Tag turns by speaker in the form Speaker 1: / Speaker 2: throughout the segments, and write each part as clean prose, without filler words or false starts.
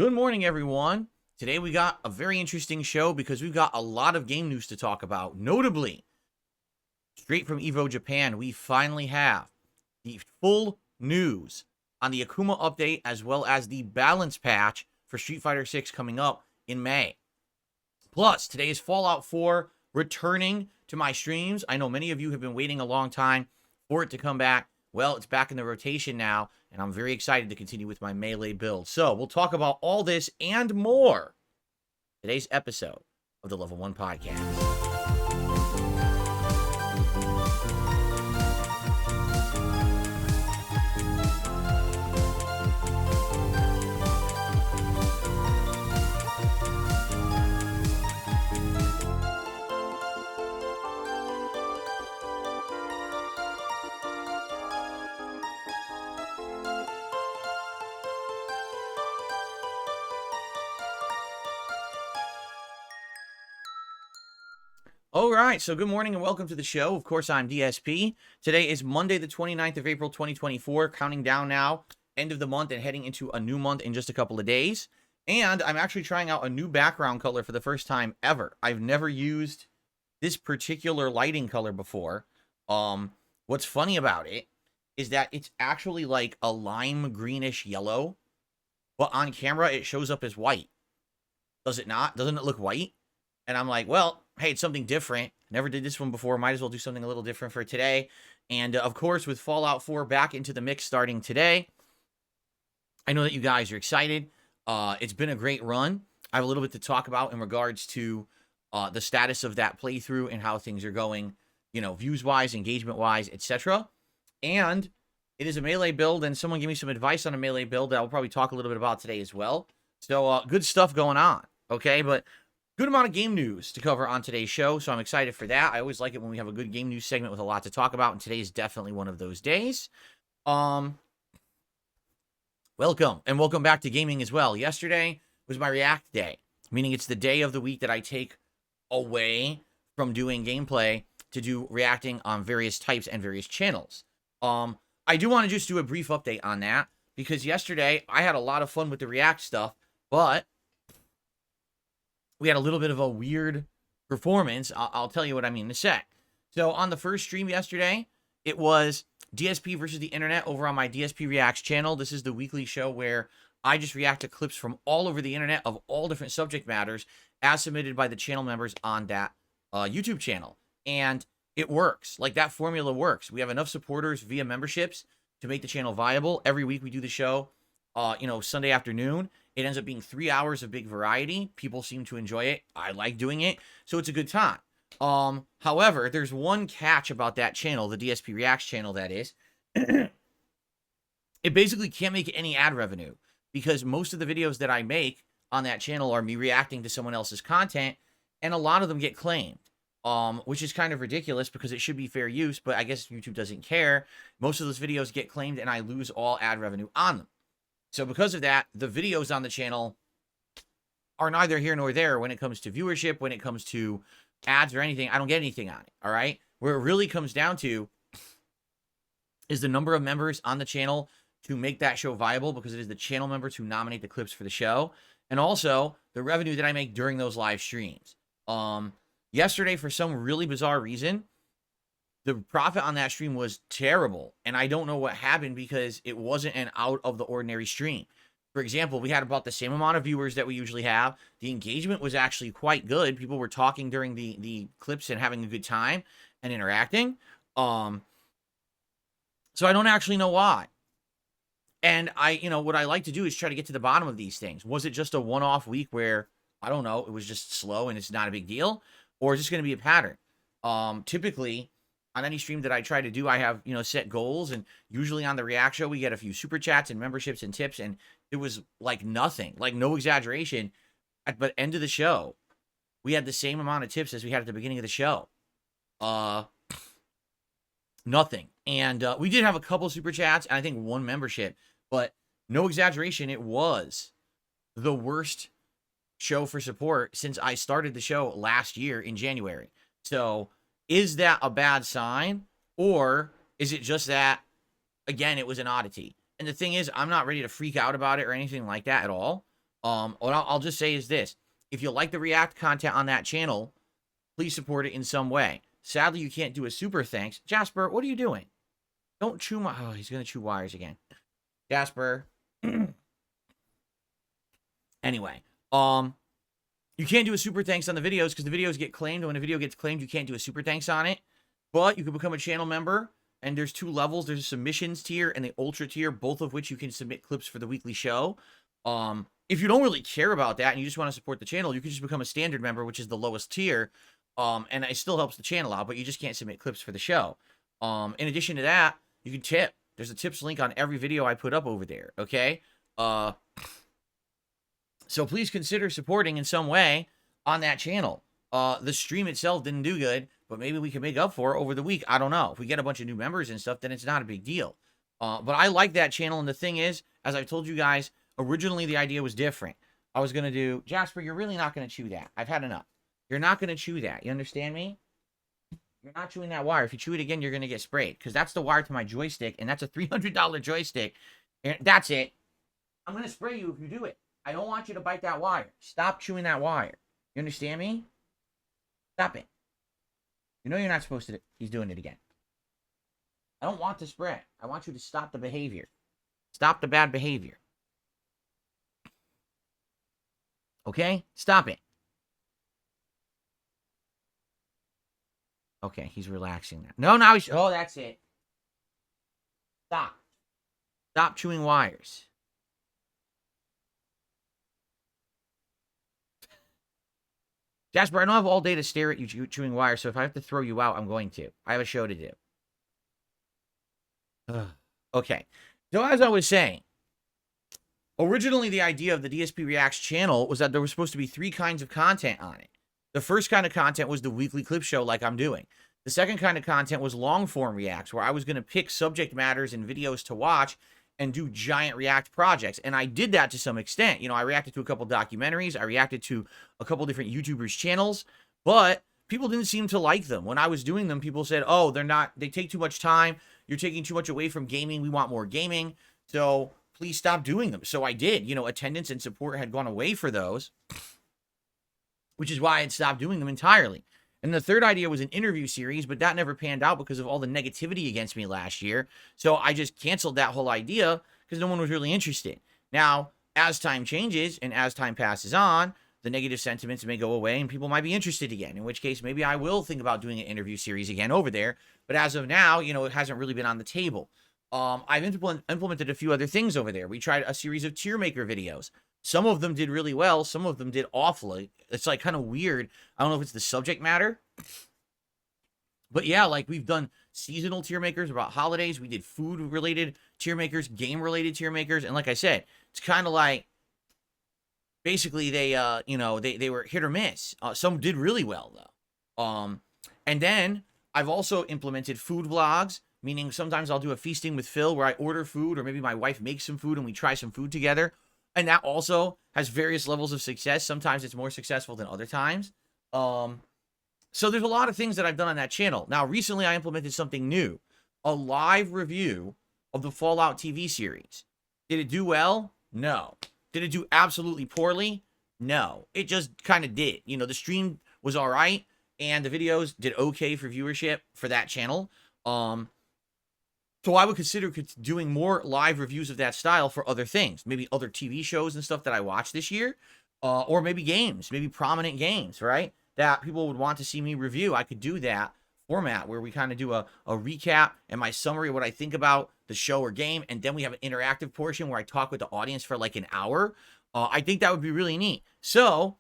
Speaker 1: Good morning, everyone. Today we got a very interesting show because we've got a lot of game news to talk about. Notably, straight from Evo Japan, we finally have the full news on the Akuma update as well as the balance patch for Street Fighter 6 coming up in May. Plus, today is Fallout 4 returning to my streams. I know many of you have been waiting a long time for it to come back. Well, it's back in the rotation now, and I'm very excited to continue with my Melee build. So, we'll talk about all this and more today's episode of the Level 1 Podcast. All right, so good morning and welcome to the show. Of course, I'm DSP. Today is Monday, the 29th of April, 2024, counting down now, end of the month and heading into a new month in just a couple of days. And I'm actually trying out a new background color for the first time ever. I've never used this particular lighting color before. What's funny about it is that it's actually like a lime greenish yellow, but on camera it shows up as white. Does it not? Doesn't it look white? And I'm like, well, hey, it's something different. Never did this one before. Might as well do something a little different for today. And of course, with Fallout 4 back into the mix starting today, I know that you guys are excited. It's been a great run. I have a little bit to talk about in regards to the status of that playthrough and how things are going, you know, views-wise, engagement-wise, etc. And it is a Melee build, and someone gave me some advice on a Melee build that I'll probably talk a little bit about today as well. So good stuff going on, okay? But good amount of game news to cover on today's show, so I'm excited for that. I always like it when we have a good game news segment with a lot to talk about, and today is definitely one of those days. Welcome, and welcome back to gaming as well. Yesterday was my React day, meaning it's the day of the week that I take away from doing gameplay to do reacting on various types and various channels. I do want to just do a brief update on that, because yesterday I had a lot of fun with the React stuff, but we had a little bit of a weird performance. I'll tell you what I mean in a sec. So on the first stream yesterday, it was DSP versus the internet over on my DSP Reacts channel. This is the weekly show where I just react to clips from all over the internet of all different subject matters as submitted by the channel members on that YouTube channel. And it works. Like, that formula works. We have enough supporters via memberships to make the channel viable. Every week we do the show, Sunday afternoon. It ends up being 3 hours of big variety. People seem to enjoy it. I like doing it. So it's a good time. However, there's one catch about that channel, the DSP Reacts channel, that is. It basically can't make any ad revenue because most of the videos that I make on that channel are me reacting to someone else's content, and a lot of them get claimed, which is kind of ridiculous because it should be fair use, but I guess YouTube doesn't care. Most of those videos get claimed, and I lose all ad revenue on them. So because of that, the videos on the channel are neither here nor there when it comes to viewership, when it comes to ads or anything. I don't get anything on it, all right? Where it really comes down to is the number of members on the channel to make that show viable, because it is the channel members who nominate the clips for the show, and also the revenue that I make during those live streams. Yesterday, for some really bizarre reason, the profit on that stream was terrible, and I don't know what happened because it wasn't an out-of-the-ordinary stream. For example, we had about the same amount of viewers that we usually have. The engagement was actually quite good. People were talking during the clips and having a good time and interacting. So I don't actually know why. And what I like to do is try to get to the bottom of these things. Was it just a one-off week where, I don't know, it was just slow and it's not a big deal? Or is this going to be a pattern? Typically, on any stream that I try to do, I have, set goals, and usually on the React show, we get a few super chats and memberships and tips, and it was like nothing, like no exaggeration. At the end of the show, we had the same amount of tips as we had at the beginning of the show. Nothing. And we did have a couple super chats, and I think one membership, but no exaggeration, it was the worst show for support since I started the show last year in January. So is that a bad sign, or is it just that, again, it was an oddity? And the thing is, I'm not ready to freak out about it or anything like that at all. What I'll just say is this. If you like the React content on that channel, please support it in some way. Sadly, you can't do a super thanks. Jasper, what are you doing? Don't chew my... Oh, he's going to chew wires again. Jasper. Anyway, you can't do a super thanks on the videos because the videos get claimed. And when a video gets claimed, you can't do a super thanks on it. But you can become a channel member. And there's 2 levels. There's a submissions tier and the ultra tier, both of which you can submit clips for the weekly show. If you don't really care about that and you just want to support the channel, you can just become a standard member, which is the lowest tier. And it still helps the channel out, but you just can't submit clips for the show. In addition to that, you can tip. There's a tips link on every video I put up over there, okay? So please consider supporting in some way on that channel. The stream itself didn't do good, but maybe we can make up for it over the week. I don't know. If we get a bunch of new members and stuff, then it's not a big deal. But I like that channel, and the thing is, as I've told you guys, originally the idea was different. I was going to do... Jasper, you're really not going to chew that. I've had enough. You're not going to chew that. You understand me? You're not chewing that wire. If you chew it again, you're going to get sprayed. Because that's the wire to my joystick, and that's a $300 joystick. And that's it. I'm going to spray you if you do it. I don't want you to bite that wire. Stop chewing that wire. You understand me? Stop it. You know you're not supposed to... He's doing it again. I don't want to spray. I want you to stop the behavior. Stop the bad behavior. Okay? Stop it. Okay, he's relaxing now. No, now he's... Oh, that's it. Stop. Stop chewing wires. Jasper, I don't have all day to stare at you chewing wires, so if I have to throw you out, I'm going to. I have a show to do. Okay. So as I was saying, originally the idea of the DSP Reacts channel was that there was supposed to be 3 kinds of content on it. The first kind of content was the weekly clip show like I'm doing. The second kind of content was long-form reacts, where I was going to pick subject matters and videos to watch and do giant react projects. And I did that to some extent. You know, I reacted to a couple documentaries. I reacted to a couple different YouTubers' channels. But people didn't seem to like them. When I was doing them, people said, oh, they take too much time. You're taking too much away from gaming. We want more gaming. So please stop doing them. So I did. You know, attendance and support had gone away for those, which is why I had stopped doing them entirely. And the third idea was an interview series, but that never panned out because of all the negativity against me last year. So I just canceled that whole idea because no one was really interested. Now, as time changes and as time passes on, the negative sentiments may go away and people might be interested again, in which case maybe I will think about doing an interview series again over there. But as of now, you know, it hasn't really been on the table. I've implemented a few other things over there. We tried a series of tier maker videos. Some of them did really well. Some of them did awfully. It's like kind of weird. I don't know if it's the subject matter. But yeah, like we've done seasonal tier makers about holidays. We did food-related tier makers, game-related tier makers. And like I said, it's kind of like basically they, you know, they were hit or miss. Some did really well, though. And then I've also implemented food vlogs, meaning sometimes I'll do a feasting with Phil where I order food, or maybe my wife makes some food and we try some food together. And that also has various levels of success. Sometimes it's more successful than other times. So there's a lot of things that I've done on that channel. Now, recently I implemented something new. A live review of the Fallout TV series. Did it do well? No. Did it do absolutely poorly? No. It just kind of did. You know, the stream was all right, and the videos did okay for viewership for that channel. So I would consider doing more live reviews of that style for other things. Maybe other TV shows and stuff that I watched this year. Or maybe games. Maybe prominent games, right? That people would want to see me review. I could do that format where we kind of do a recap and my summary of what I think about the show or game. And then we have an interactive portion where I talk with the audience for like an hour. I think that would be really neat. So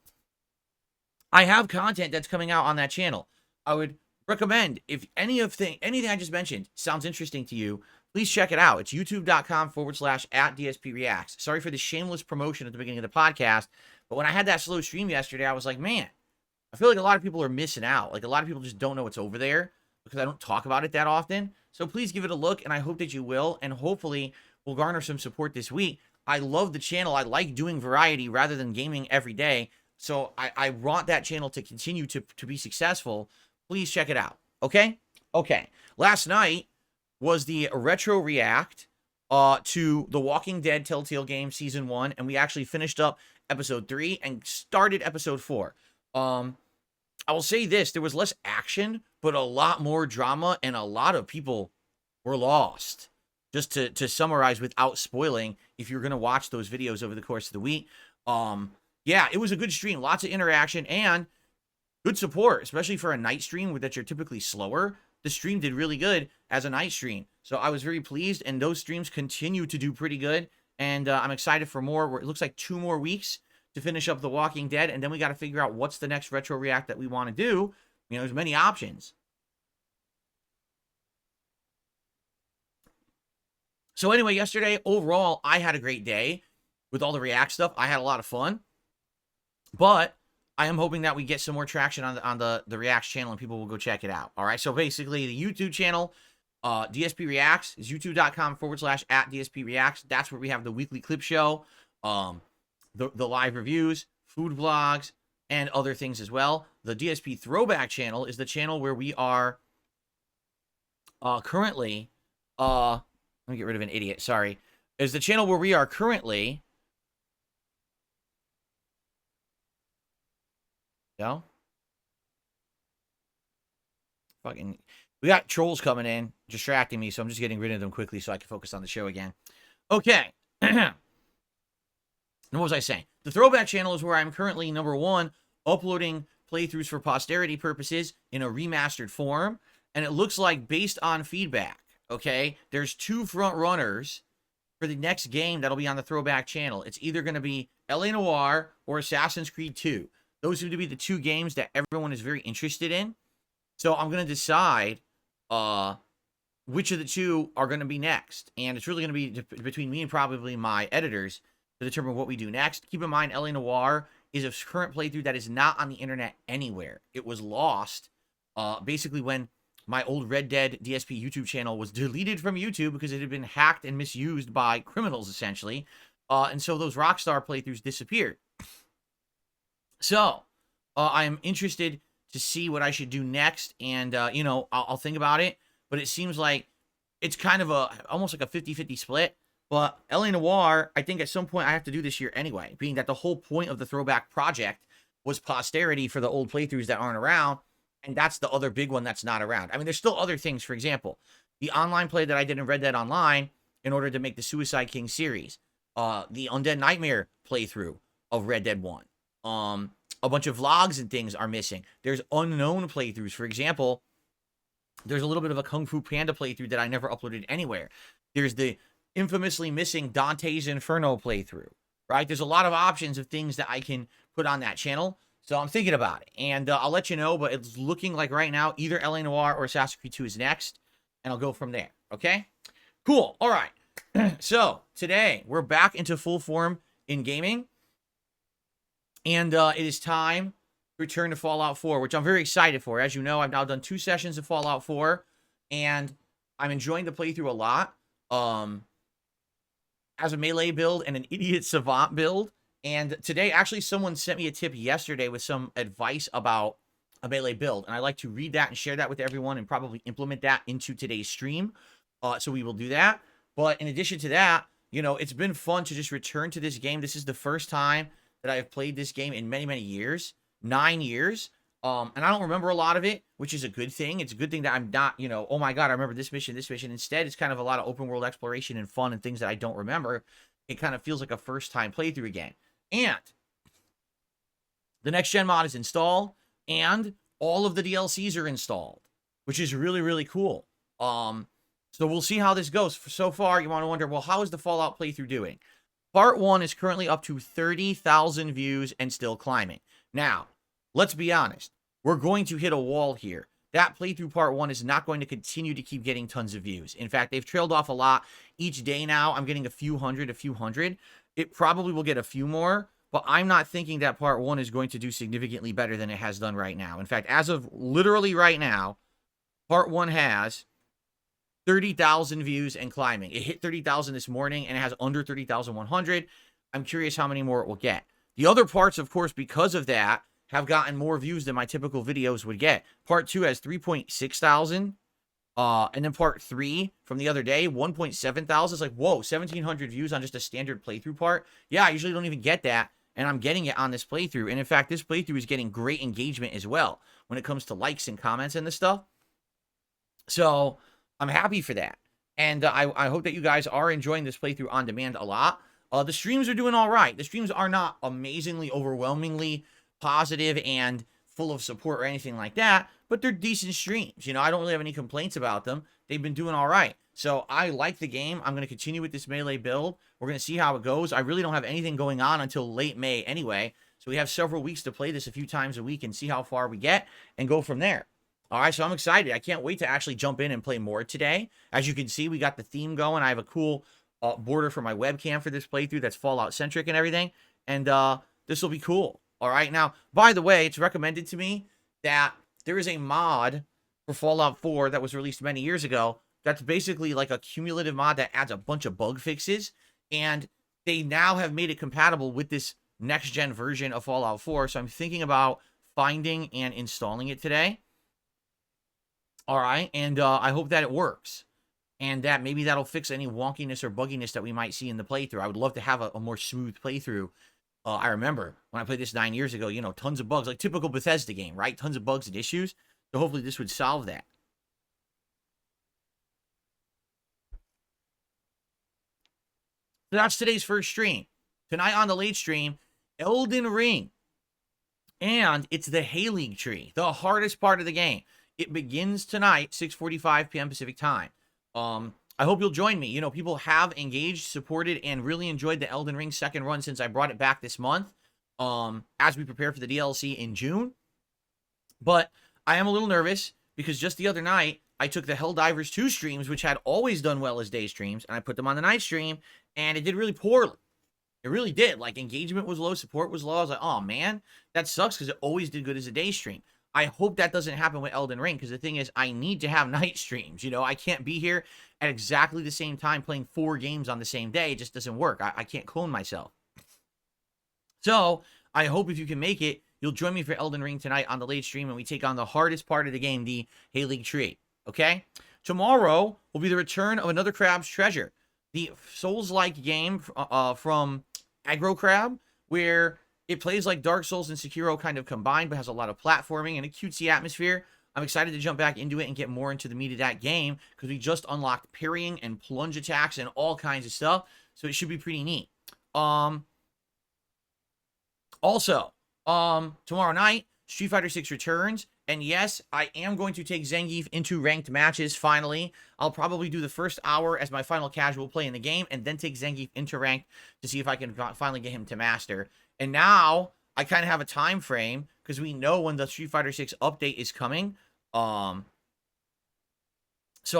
Speaker 1: I have content that's coming out on that channel. I would recommend, if anything I just mentioned sounds interesting to you, please check it out. It's youtube.com/@DSPReacts. Sorry for the shameless promotion at the beginning of the podcast, but when I had that slow stream yesterday, I was like, man, I feel like a lot of people are missing out. Like a lot of people just don't know what's over there because I don't talk about it that often. So please give it a look, and I hope that you will, and hopefully we'll garner some support this week. I love the channel. I like doing variety rather than gaming every day. So I want that channel to continue to be successful. Please check it out. Okay? Okay. Last night was the Retro React to The Walking Dead Telltale Game Season 1, and we actually finished up Episode 3 and started Episode 4. I will say this, there was less action, but a lot more drama, and a lot of people were lost. Just to summarize without spoiling, if you're going to watch those videos over the course of the week, yeah, it was a good stream. Lots of interaction and good support, especially for a night stream that you're typically slower. The stream did really good as a night stream. So I was very pleased, and those streams continue to do pretty good. And I'm excited for more. It looks like 2 more weeks to finish up The Walking Dead, and then we got to figure out what's the next retro react that we want to do. You know, there's many options. So anyway, yesterday, overall, I had a great day with all the react stuff. I had a lot of fun, but I am hoping that we get some more traction on the Reacts channel and people will go check it out. All right, so basically the YouTube channel, DSP Reacts, is youtube.com/@DSP Reacts. That's where we have the weekly clip show, the live reviews, food vlogs, and other things as well. The DSP Throwback channel is the channel where we are currently, let me get rid of an idiot, sorry, is the channel where we are currently, no? Fucking, we got trolls coming in, distracting me, so I'm just getting rid of them quickly so I can focus on the show again. Okay. And what was I saying? The Throwback channel is where I'm currently, number 1, uploading playthroughs for posterity purposes in a remastered form. And it looks like, based on feedback, okay, there's 2 front runners for the next game that'll be on the Throwback channel. It's either going to be LA Noire or Assassin's Creed 2. Those seem to be the 2 games that everyone is very interested in. So I'm going to decide which of the 2 are going to be next. And it's really going to be between me and probably my editors to determine what we do next. Keep in mind, LA Noire is a current playthrough that is not on the internet anywhere. It was lost basically when my old Red Dead DSP YouTube channel was deleted from YouTube because it had been hacked and misused by criminals, essentially. And so those Rockstar playthroughs disappeared. So I am interested to see what I should do next. And, you know, I'll think about it. But it seems like it's kind of almost like a 50-50 split. But LA Noire, I think at some point I have to do this year anyway, being that the whole point of the Throwback project was posterity for the old playthroughs that aren't around. And that's the other big one that's not around. I mean, there's still other things. For example, the online play that I did in Red Dead Online in order to make the Suicide King series. The Undead Nightmare playthrough of Red Dead 1. A bunch of vlogs and things are missing. There's unknown playthroughs. For example, there's a little bit of a Kung Fu Panda playthrough that I never uploaded anywhere. There's the infamously missing Dante's Inferno playthrough, right? There's a lot of options of things that I can put on that channel. So I'm thinking about it, and I'll let you know, but it's looking like right now either LA Noire or Assassin's Creed 2 is next, and I'll go from there, okay? Cool, all right. So today, we're back into full form in gaming, and it is time to return to Fallout 4, which I'm very excited for. As you know, I've now done 2 sessions of Fallout 4, and I'm enjoying the playthrough a lot. As a melee build and an idiot savant build. And today, actually, someone sent me a tip yesterday with some advice about a melee build. And I'd like to read that and share that with everyone and probably implement that into today's stream. So we will do that. But in addition to that, you know, it's been fun to just return to this game. This is the first time that I have played this game in many, many years. 9 years. And I don't remember a lot of it, which is a good thing. It's a good thing that I'm not, you know, oh my God, I remember this mission, this mission. Instead, it's kind of a lot of open world exploration and fun and things that I don't remember. It kind of feels like a first time playthrough again. And the next gen mod is installed and all of the DLCs are installed, which is really, really cool. So we'll see how this goes. So far, you want to wonder, well, how is the Fallout playthrough doing? Part 1 is currently up to 30,000 views and still climbing. Now, let's be honest. We're going to hit a wall here. That playthrough part 1 is not going to continue to keep getting tons of views. In fact, they've trailed off a lot. Each day now, I'm getting a few hundred. It probably will get a few more, but I'm not thinking that part 1 is going to do significantly better than it has done right now. In fact, as of literally right now, part 1 has 30,000 views and climbing. It hit 30,000 this morning, and it has under 30,100. I'm curious how many more it will get. The other parts, of course, because of that, have gotten more views than my typical videos would get. Part 2 has 3.6 thousand. And then part 3 from the other day, 1.7 thousand. It's like, whoa, 1,700 views on just a standard playthrough part. Yeah, I usually don't even get that, and I'm getting it on this playthrough. And in fact, this playthrough is getting great engagement as well when it comes to likes and comments and this stuff. So I'm happy for that. And I hope that you guys are enjoying this playthrough on demand a lot. The streams are doing all right. The streams are not amazingly, overwhelmingly positive and full of support or anything like that, but they're decent streams. You know, I don't really have any complaints about them. They've been doing all right. So I like the game. I'm going to continue with this melee build. We're going to see how it goes. I really don't have anything going on until late May anyway. So we have several weeks to play this a few times a week and see how far we get and go from there. All right, so I'm excited. I can't wait to actually jump in and play more today. As you can see, we got the theme going. I have a cool border for my webcam for this playthrough that's Fallout-centric and everything. And this will be cool. All right, now, by the way, it's recommended to me that there is a mod for Fallout 4 that was released many years ago that's basically like a cumulative mod that adds a bunch of bug fixes. And they now have made it compatible with this next-gen version of Fallout 4. So I'm thinking about finding and installing it today. All right, and I hope that it works, and that maybe that'll fix any wonkiness or bugginess that we might see in the playthrough. I would love to have a more smooth playthrough. I remember when I played this 9 years ago, you know, tons of bugs, like typical Bethesda game, right? Tons of bugs and issues. So hopefully this would solve that. So that's today's first stream. Tonight on the late stream, Elden Ring. And it's the Hay League tree, the hardest part of the game. It begins tonight, 6:45 p.m. Pacific time. I hope you'll join me. You know, people have engaged, supported, and really enjoyed the Elden Ring second run since I brought it back this month, as we prepare for the DLC in June. But I am a little nervous because just the other night, I took the Helldivers 2 streams, which had always done well as day streams, and I put them on the night stream, and it did really poorly. It really did. Like, engagement was low, support was low. I was like, oh, man, that sucks because it always did good as a day stream. I hope that doesn't happen with Elden Ring, because the thing is, I need to have night streams. You know, I can't be here at exactly the same time playing 4 games on the same day. It just doesn't work. I can't clone myself. So, I hope if you can make it, you'll join me for Elden Ring tonight on the late stream, and we take on the hardest part of the game, the Hay League tree. Okay? Tomorrow will be the return of another Crab's Treasure, the Souls-like game from Aggro Crab, where it plays like Dark Souls and Sekiro kind of combined, but has a lot of platforming and a cutesy atmosphere. I'm excited to jump back into it and get more into the meat of that game, because we just unlocked parrying and plunge attacks and all kinds of stuff, so it should be pretty neat. Also, tomorrow night, Street Fighter 6 returns, and yes, I am going to take Zangief into ranked matches, finally. I'll probably do the first hour as my final casual play in the game, and then take Zangief into ranked to see if I can finally get him to master. And now, I kind of have a time frame, because we know when the Street Fighter 6 update is coming. So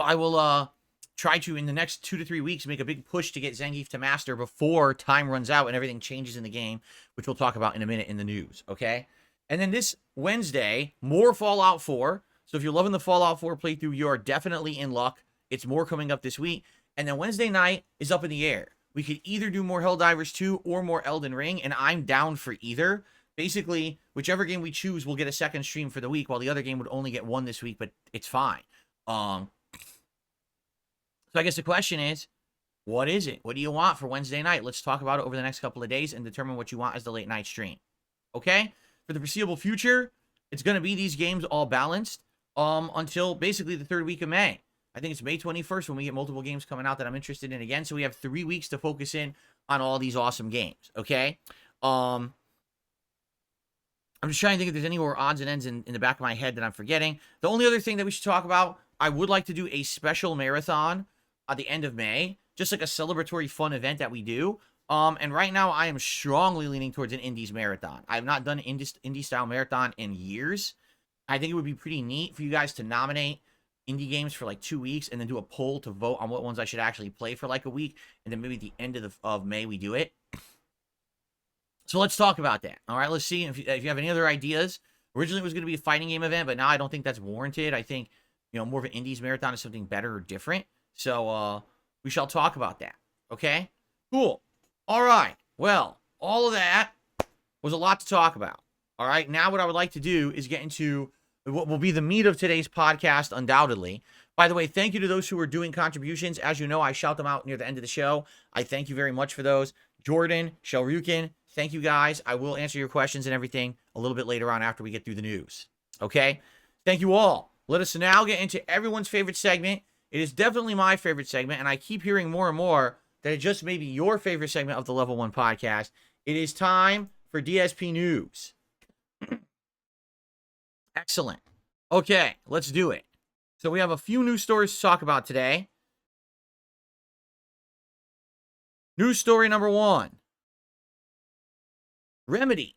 Speaker 1: I will try to, in the next 2 to 3 weeks, make a big push to get Zangief to master before time runs out and everything changes in the game, which we'll talk about in a minute in the news, okay? And then this Wednesday, more Fallout 4. So if you're loving the Fallout 4 playthrough, you are definitely in luck. It's more coming up this week. And then Wednesday night is up in the air. We could either do more Helldivers 2 or more Elden Ring, and I'm down for either. Basically, whichever game we choose will get a second stream for the week, while the other game would only get one this week, but it's fine. So I guess the question is, what is it? What do you want for Wednesday night? Let's talk about it over the next couple of days and determine what you want as the late night stream. Okay? For the foreseeable future, it's going to be these games all balanced until basically the 3rd week of May. I think it's May 21st when we get multiple games coming out that I'm interested in again. So we have 3 weeks to focus in on all these awesome games, okay? I'm just trying to think if there's any more odds and ends in the back of my head that I'm forgetting. The only other thing that we should talk about, I would like to do a special marathon at the end of May, just like a celebratory fun event that we do. And right now I am strongly leaning towards an Indies marathon. I have not done an indie-style marathon in years. I think it would be pretty neat for you guys to nominate indie games for like 2 weeks and then do a poll to vote on what ones I should actually play for like a week, and then maybe at the end of May we do it. So let's talk about that. All right, let's see if you have any other ideas. Originally it was going to be a fighting game event, but now I don't think that's warranted. I think, you know, more of an indies marathon is something better or different. So we shall talk about that. Okay? Cool. All right. Well, all of that was a lot to talk about. All right, now what I would like to do is get into what will be the meat of today's podcast, undoubtedly. By the way, thank you to those who are doing contributions. As you know, I shout them out near the end of the show. I thank you very much for those. Jordan, Shelrukin, thank you guys. I will answer your questions and everything a little bit later on after we get through the news. Okay? Thank you all. Let us now get into everyone's favorite segment. It is definitely my favorite segment, and I keep hearing more and more that it just may be your favorite segment of the Level 1 podcast. It is time for DSP News. Excellent. Okay, let's do it. So we have a few news stories to talk about today. News story number 1. Remedy.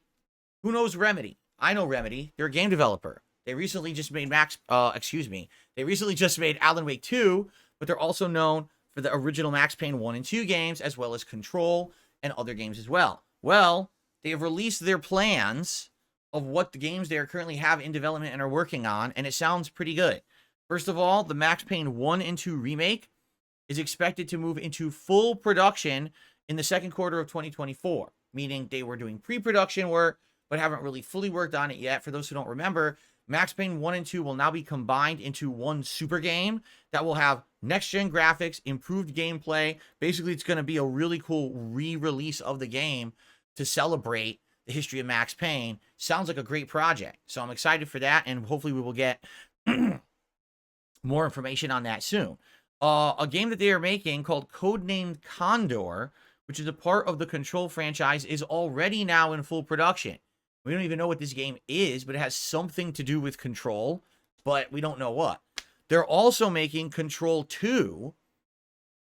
Speaker 1: Who knows Remedy? I know Remedy. They're a game developer. They recently just made They recently just made Alan Wake 2, but they're also known for the original Max Payne 1 and 2 games, as well as Control and other games as well. Well, they have released their plans of what the games they currently have in development and are working on, and it sounds pretty good. First of all, the Max Payne 1 and 2 remake is expected to move into full production in the second quarter of 2024, meaning they were doing pre-production work, but haven't really fully worked on it yet. For those who don't remember, Max Payne 1 and 2 will now be combined into one super game that will have next-gen graphics, improved gameplay. Basically, it's going to be a really cool re-release of the game to celebrate the history of Max Payne. Sounds like a great project. So I'm excited for that, and hopefully we will get more information on that soon. A game that they are making called Codenamed Condor, which is a part of the Control franchise, is already now in full production. We don't even know what this game is, but it has something to do with Control, but we don't know what. They're also making Control 2,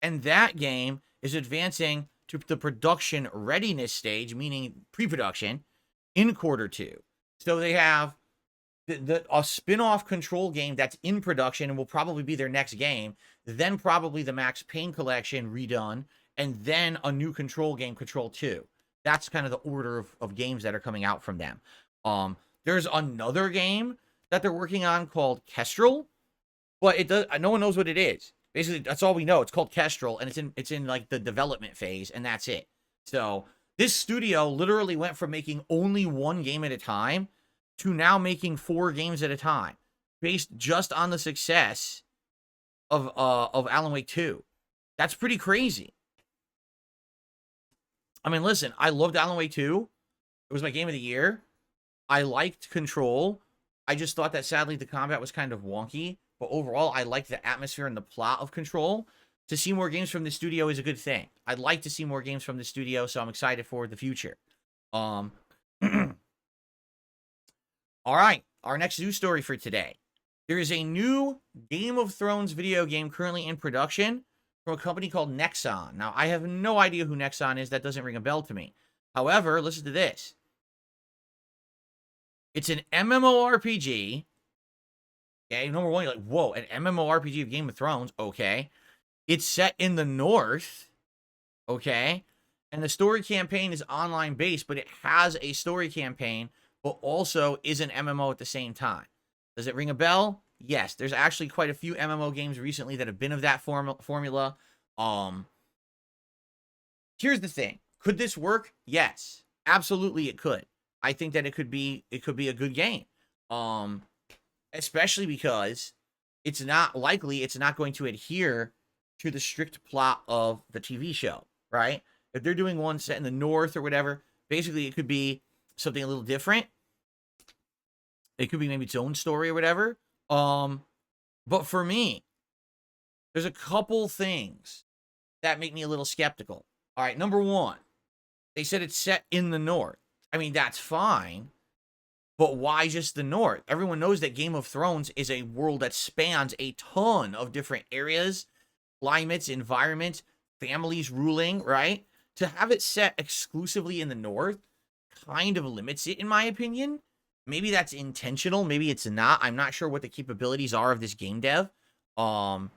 Speaker 1: and that game is advancing to the production readiness stage, meaning pre-production, in quarter 2. So they have a spin-off Control game that's in production and will probably be their next game, then probably the Max Payne collection redone, and then a new Control game, Control 2. That's kind of the order of games that are coming out from them. There's another game that they're working on called Kestrel, but no one knows what it is. Basically, that's all we know. It's called Kestrel, and it's in like the development phase, and that's it. So this studio literally went from making only one game at a time to now making 4 games at a time, based just on the success of Alan Wake 2. That's pretty crazy. I mean, listen, I loved Alan Wake 2. It was my game of the year. I liked Control. I just thought that, sadly, the combat was kind of wonky. But overall, I liked the atmosphere and the plot of Control. To see more games from the studio is a good thing. I'd like to see more games from the studio, so I'm excited for the future. All right, our next news story for today. There is a new Game of Thrones video game currently in production from a company called Nexon. Now, I have no idea who Nexon is. That doesn't ring a bell to me. However, listen to this. It's an MMORPG. Okay, number one, you're like, whoa, an MMORPG of Game of Thrones. Okay. It's set in the North. Okay. And the story campaign is online based, but it has a story campaign, but also is an MMO at the same time. Does it ring a bell? Yes, there's actually quite a few MMO games recently that have been of that formula. Here's the thing. Could this work? Yes, absolutely it could. I think that it could be a good game. Especially because it's not going to adhere to the strict plot of the TV show, right? If they're doing one set in the North or whatever, basically it could be something a little different. It could be maybe its own story or whatever. But for me, there's a couple things that make me a little skeptical. All right, number one, they said it's set in the North. I mean, that's fine, but why just the North? Everyone knows that Game of Thrones is a world that spans a ton of different areas, climates, environments, families ruling, right? To have it set exclusively in the North kind of limits it, in my opinion. Maybe that's intentional. Maybe it's not. I'm not sure what the capabilities are of this game dev. Oh,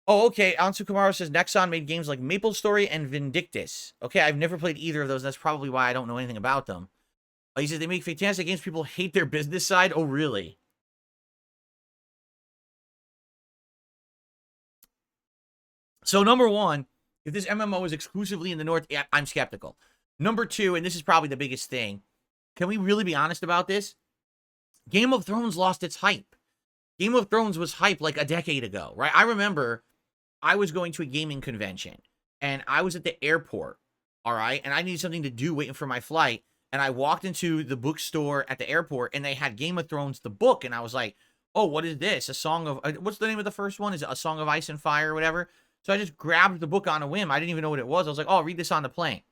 Speaker 1: okay. Ansu Kumaro says Nexon made games like MapleStory and Vindictus. Okay, I've never played either of those. That's probably why I don't know anything about them. He says they make fantastic games. People hate their business side. Oh, really? So, number one, if this MMO is exclusively in the North, yeah, I'm skeptical. Number two, and this is probably the biggest thing, can we really be honest about this? Game of Thrones lost its hype. Game of Thrones was hype like a decade ago, right? I remember I was going to a gaming convention and I was at the airport, all right? And I needed something to do waiting for my flight. And I walked into the bookstore at the airport and they had Game of Thrones, the book. And I was like, oh, what is this? A Song of, what's the name of the first one? Is it A Song of Ice and Fire or whatever? So I just grabbed the book on a whim. I didn't even know what it was. I was like, oh, I'll read this on the plane.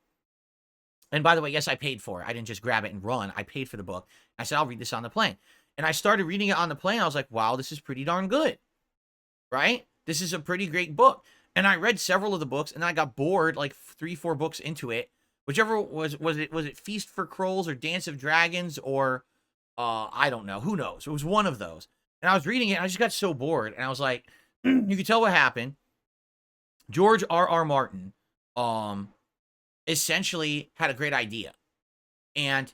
Speaker 1: And by the way, yes, I paid for it. I didn't just grab it and run. I paid for the book. I said, I'll read this on the plane. And I started reading it on the plane. I was like, wow, this is pretty darn good, right? This is a pretty great book. And I read several of the books, and I got bored like 3-4 books into it. Whichever was it Feast for Crows or Dance of Dragons or I don't know. Who knows? It was one of those. And I was reading it, and I just got so bored. And I was like, you could tell what happened. George R.R. Martin essentially had a great idea. And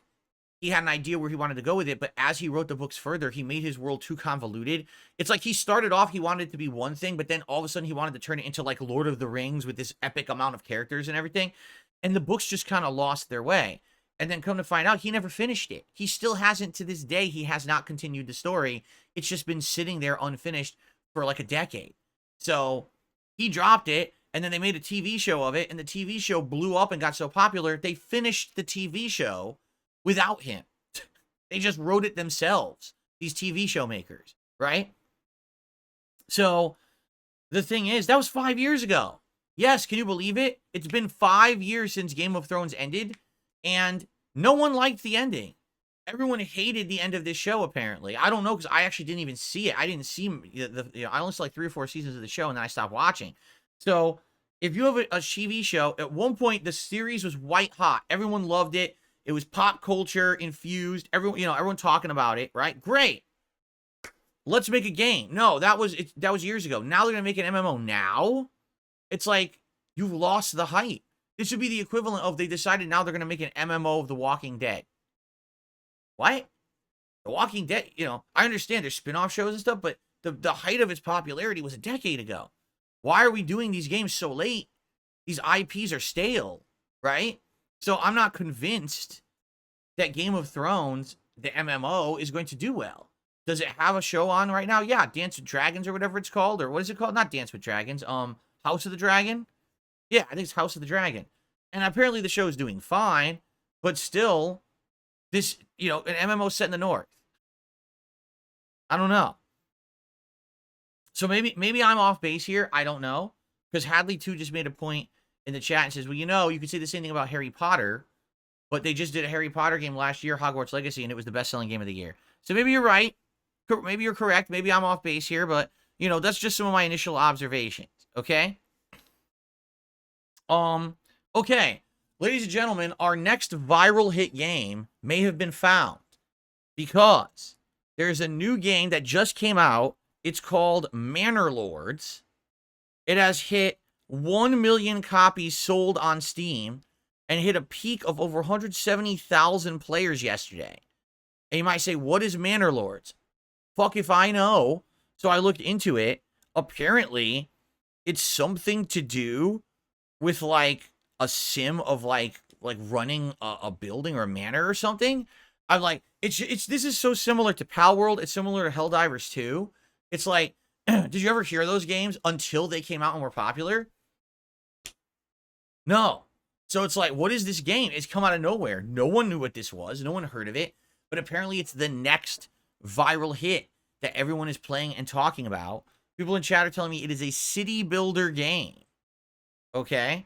Speaker 1: he had an idea where he wanted to go with it, but as he wrote the books further, he made his world too convoluted. It's like he started off, he wanted it to be one thing, but then all of a sudden he wanted to turn it into like Lord of the Rings with this epic amount of characters and everything. And the books just kind of lost their way. And then come to find out, he never finished it. He still hasn't, to this day, he has not continued the story. It's just been sitting there unfinished for like a decade. So he dropped it, and then they made a TV show of it, and the TV show blew up and got so popular, they finished the TV show without him. They just wrote it themselves, these TV show makers, right? So the thing is, that was 5 years ago. Yes, can you believe it? It's been 5 years since Game of Thrones ended, and no one liked the ending. Everyone hated the end of this show, apparently. I don't know, because I actually didn't even see it. I didn't see I only saw like 3 or 4 seasons of the show, and then I stopped watching. So if you have a TV show, at one point the series was white hot. Everyone loved it. It was pop culture infused. Everyone talking about it, right? Great. Let's make a game. No, that was years ago. Now they're gonna make an MMO now. It's like you've lost the hype. This would be the equivalent of they decided now they're gonna make an MMO of The Walking Dead. What? The Walking Dead, I understand there's spin-off shows and stuff, but the height of its popularity was a decade ago. Why are we doing these games so late? These IPs are stale, right? So I'm not convinced that Game of Thrones, the MMO, is going to do well. Does it have a show on right now? Yeah, Dance with Dragons or whatever it's called. Or what is it called? Not Dance with Dragons. House of the Dragon? Yeah, I think it's House of the Dragon. And apparently the show is doing fine, but still, this, an MMO set in the North. I don't know. So maybe I'm off base here. I don't know. Because Hadley2 just made a point in the chat and says, well, you could say the same thing about Harry Potter, but they just did a Harry Potter game last year, Hogwarts Legacy, and it was the best-selling game of the year. So maybe you're right. Maybe you're correct. Maybe I'm off base here, but, that's just some of my initial observations, okay? Okay. Ladies and gentlemen, our next viral hit game may have been found because there's a new game that just came out. It's called Manor Lords. It has hit 1 million copies sold on Steam and hit a peak of over 170,000 players yesterday. And you might say, what is Manor Lords? Fuck if I know. So I looked into it. Apparently, it's something to do with like a sim of like running a building or a manor or something. I'm like, this is so similar to Pal World. It's similar to Helldivers 2. It's like, did you ever hear those games until they came out and were popular? No. So it's like, what is this game? It's come out of nowhere. No one knew what this was. No one heard of it. But apparently it's the next viral hit that everyone is playing and talking about. People in chat are telling me it is a city builder game. Okay.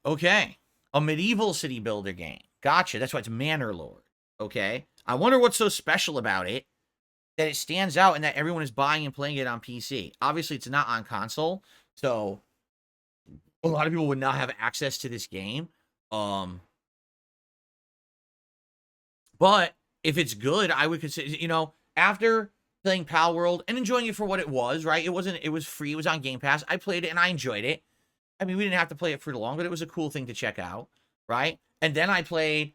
Speaker 1: Okay. A medieval city builder game. Gotcha. That's why it's Manor Lord. Okay. I wonder what's so special about it that it stands out and that everyone is buying and playing it on PC. Obviously, it's not on console, so a lot of people would not have access to this game. But if it's good, I would consider, after playing Pal World and enjoying it for what it was, right? It was free. It was on Game Pass. I played it and I enjoyed it. I mean, we didn't have to play it for long, but it was a cool thing to check out, right? And then I played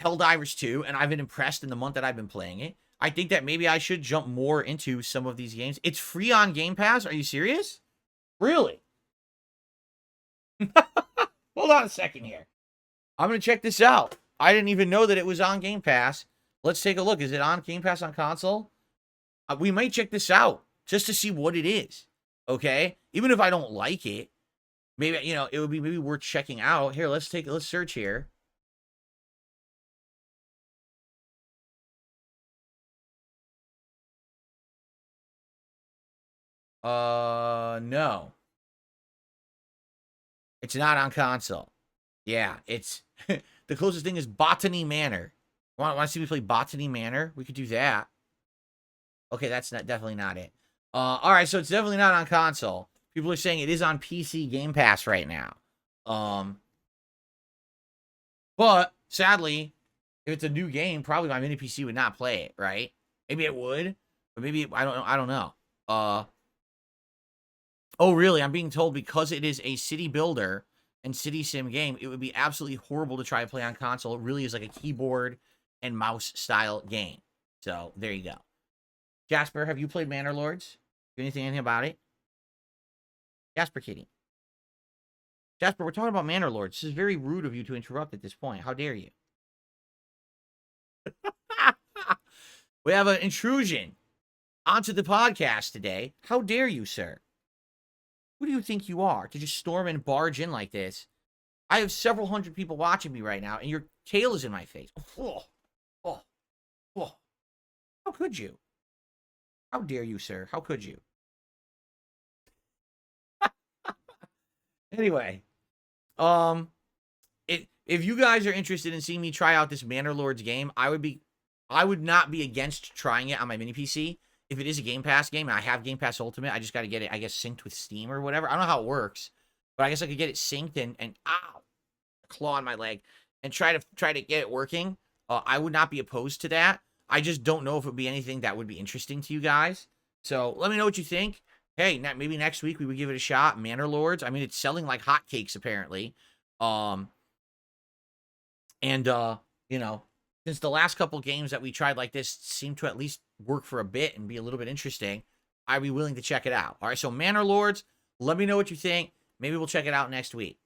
Speaker 1: Helldivers 2, and I've been impressed in the month that I've been playing it. I think that maybe I should jump more into some of these games. It's free on Game Pass. Are you serious? Really? Hold on a second here. I'm going to check this out. I didn't even know that it was on Game Pass. Let's take a look. Is it on Game Pass on console? We might check this out just to see what it is. Okay, even if I don't like it, maybe it would be maybe worth checking out. Here, let's search here. No, it's not on console. Yeah, it's the closest thing is Botany Manor. Want to see me play Botany Manor? We could do that. Okay, that's definitely not it. All right, so it's definitely not on console. People are saying it is on PC Game Pass right now. But sadly, if it's a new game, probably my mini PC would not play it, right? Maybe it would, but maybe I don't know. I don't know. Oh really? I'm being told because it is a city builder and city sim game, it would be absolutely horrible to try to play on console. It really is like a keyboard and mouse style game. So there you go. Jasper, have you played Manor Lords? Anything about it? Jasper Kitty. Jasper, we're talking about Manor Lords. This is very rude of you to interrupt at this point. How dare you? We have an intrusion onto the podcast today. How dare you, sir? Who do you think you are to just storm and barge in like this? I have several hundred people watching me right now, and your tail is in my face. Oh, oh, oh. How could you? How dare you, sir? How could you? Anyway, if you guys are interested in seeing me try out this Manor Lords game, I would not be against trying it on my mini PC. If it is a Game Pass game and I have Game Pass Ultimate, I just got to get it, I guess, synced with Steam or whatever. I don't know how it works, but I guess I could get it synced and ow, claw on my leg and try to get it working. I would not be opposed to that. I just don't know if it would be anything that would be interesting to you guys. So let me know what you think. Hey, maybe next week we would give it a shot. Manor Lords. I mean, it's selling like hotcakes apparently. Since the last couple games that we tried like this seemed to at least work for a bit and be a little bit interesting, I'd be willing to check it out. All right, so Manor Lords, let me know what you think. Maybe we'll check it out next week.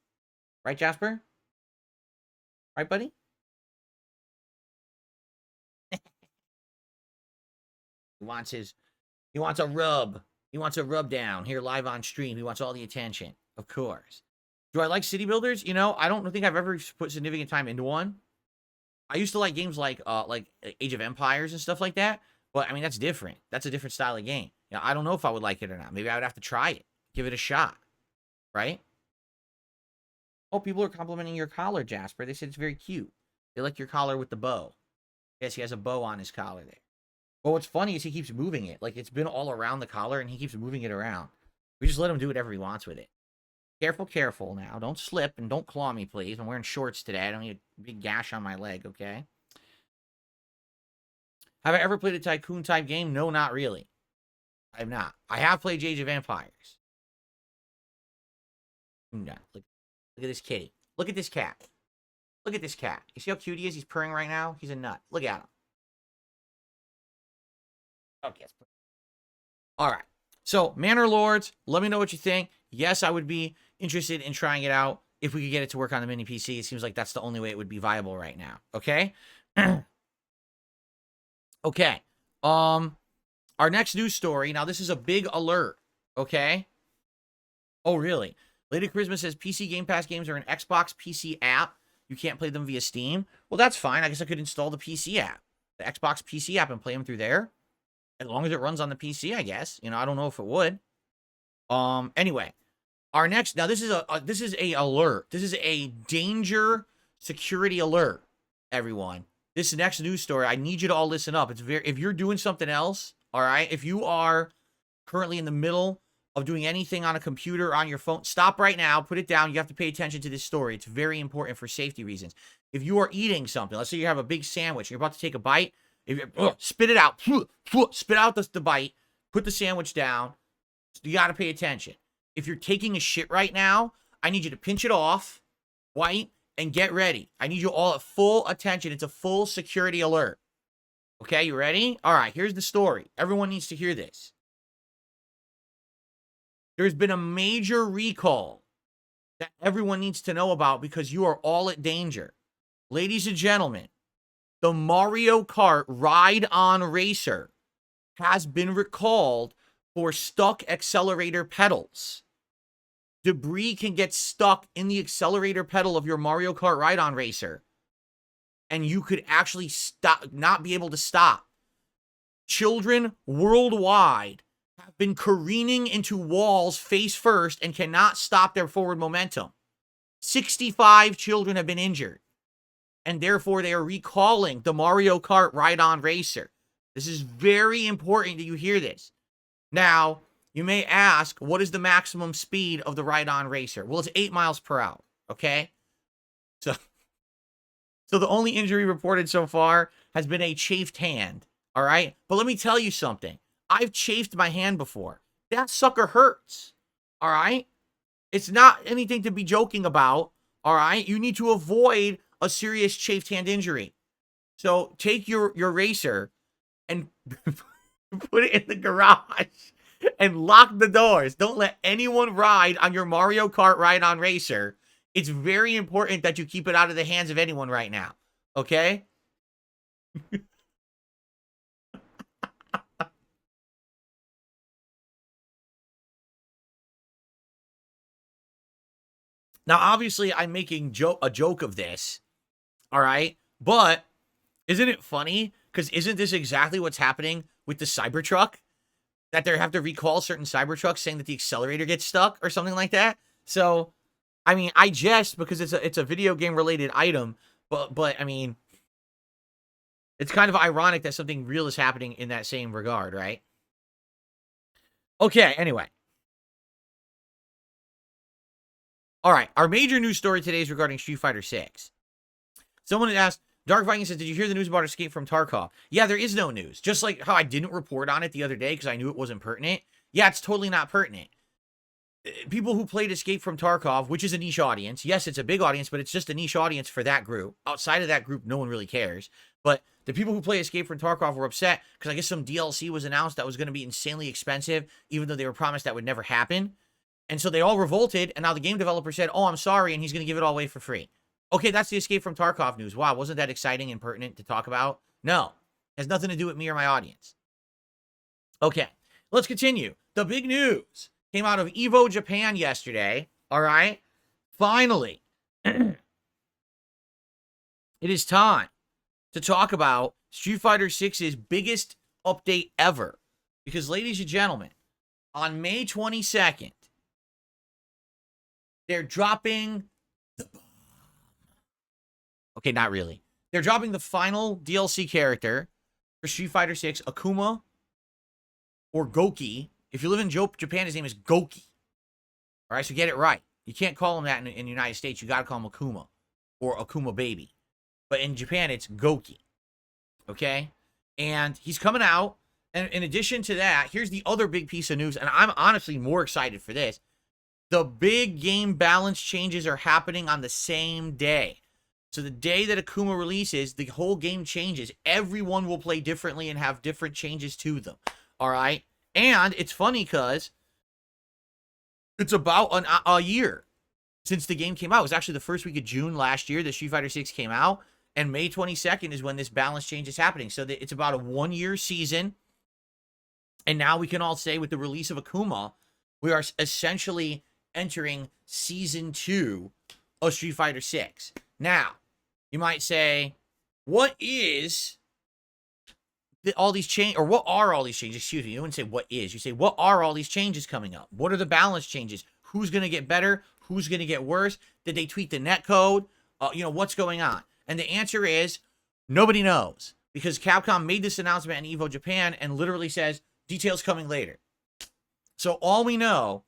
Speaker 1: Right, Jasper? Right, buddy? He wants a rub. He wants a rub down here live on stream. He wants all the attention, of course. Do I like city builders? I don't think I've ever put significant time into one. I used to like games like Age of Empires and stuff like that. But I mean, that's different. That's a different style of game. I don't know if I would like it or not. Maybe I would have to try it, give it a shot, right? Oh, people are complimenting your collar, Jasper. They said it's very cute. They like your collar with the bow. Yes, he has a bow on his collar there. Well, what's funny is he keeps moving it. Like, it's been all around the collar, and he keeps moving it around. We just let him do whatever he wants with it. Careful, careful now. Don't slip, and don't claw me, please. I'm wearing shorts today. I don't need a big gash on my leg, okay? Have I ever played a tycoon-type game? No, not really. I have not. I have played Age of Empires. No, look at this kitty. Look at this cat. Look at this cat. You see how cute he is? He's purring right now. He's a nut. Look at him. Okay. All right. So, Manor Lords, let me know what you think. Yes, I would be interested in trying it out if we could get it to work on the mini PC. It seems like that's the only way it would be viable right now. Okay? Okay. Our next news story. Now, this is a big alert. Okay? Oh, really? Lady Charisma says PC Game Pass games are an Xbox PC app. You can't play them via Steam. Well, that's fine. I guess I could install the PC app, the Xbox PC app, and play them through there. As long as it runs on the PC, I guess. I don't know if it would. Anyway, our next, now this is a alert. This is a danger security alert, everyone. This next news story, I need you to all listen up. If you're doing something else, all right, if you are currently in the middle of doing anything on a computer or on your phone, stop right now, put it down. You have to pay attention to this story. It's very important for safety reasons. If you are eating something, let's say you have a big sandwich, you're about to take a bite, spit it out, spit out the bite, put the sandwich down. You got to pay attention. If you're taking a shit right now, I need you to pinch it off, wipe, and get ready. I need you all at full attention. It's a full security alert. Okay, you ready? All right, here's the story. Everyone needs to hear this. There's been a major recall that everyone needs to know about because you are all at danger. Ladies and gentlemen, the Mario Kart Ride-On Racer has been recalled for stuck accelerator pedals. Debris can get stuck in the accelerator pedal of your Mario Kart Ride-On Racer, and you could actually not be able to stop. Children worldwide have been careening into walls face first and cannot stop their forward momentum. 65 children have been injured, and therefore they are recalling the Mario Kart Ride-On Racer. This is very important that you hear this. Now, you may ask, what is the maximum speed of the Ride-On Racer? Well, it's 8 miles per hour, okay? So the only injury reported so far has been a chafed hand, all right? But let me tell you something. I've chafed my hand before. That sucker hurts, all right? It's not anything to be joking about, all right? You need to avoid a serious chafed hand injury. So take your racer and put it in the garage and lock the doors. Don't let anyone ride on your Mario Kart Ride-On Racer. It's very important that you keep it out of the hands of anyone right now, okay? Now, obviously, I'm making a joke of this, all right? But isn't it funny? Because isn't this exactly what's happening with the Cybertruck? That they have to recall certain Cybertrucks saying that the accelerator gets stuck or something like that? So, I mean, I jest because it's a video game related item, but I mean, it's kind of ironic that something real is happening in that same regard, right? Okay, anyway. All right, our major news story today is regarding Street Fighter 6. Someone had asked, Dark Viking says, did you hear the news about Escape from Tarkov? Yeah, there is no news. Just like how I didn't report on it the other day because I knew it wasn't pertinent. Yeah, it's totally not pertinent. People who played Escape from Tarkov, which is a niche audience. Yes, it's a big audience, but it's just a niche audience for that group. Outside of that group, no one really cares. But the people who play Escape from Tarkov were upset because I guess some DLC was announced that was going to be insanely expensive, even though they were promised that would never happen. And so they all revolted, and now the game developer said, oh, I'm sorry, and he's going to give it all away for free. Okay, that's the Escape from Tarkov news. Wow, wasn't that exciting and pertinent to talk about? No, it has nothing to do with me or my audience. Okay, let's continue. The big news came out of Evo Japan yesterday, all right? Finally, it is time to talk about Street Fighter 6's biggest update ever. Because, ladies and gentlemen, on May 22nd, they're dropping the bomb. Okay, not really. They're dropping the final DLC character for Street Fighter 6, Akuma, or Goki. If you live in Japan, his name is Goki. All right, so get it right. You can't call him that in the United States. You got to call him Akuma or Akuma Baby. But in Japan, it's Goki. Okay? And he's coming out. And in addition to that, here's the other big piece of news. And I'm honestly more excited for this. The big game balance changes are happening on the same day. So the day that Akuma releases, the whole game changes. Everyone will play differently and have different changes to them. All right? And it's funny because it's about a year since the game came out. It was actually the first week of June last year that Street Fighter 6 came out. And May 22nd is when this balance change is happening. So it's about a 1-year season. And now we can all say with the release of Akuma, we are essentially entering Season 2 of Street Fighter 6. Now, you might say, what is all these changes, or what are all these changes? Excuse me, you wouldn't say what is. You say, what are all these changes coming up? What are the balance changes? Who's going to get better? Who's going to get worse? Did they tweak the netcode? What's going on? And the answer is, nobody knows. Because Capcom made this announcement in Evo Japan and literally says, details coming later. So all we know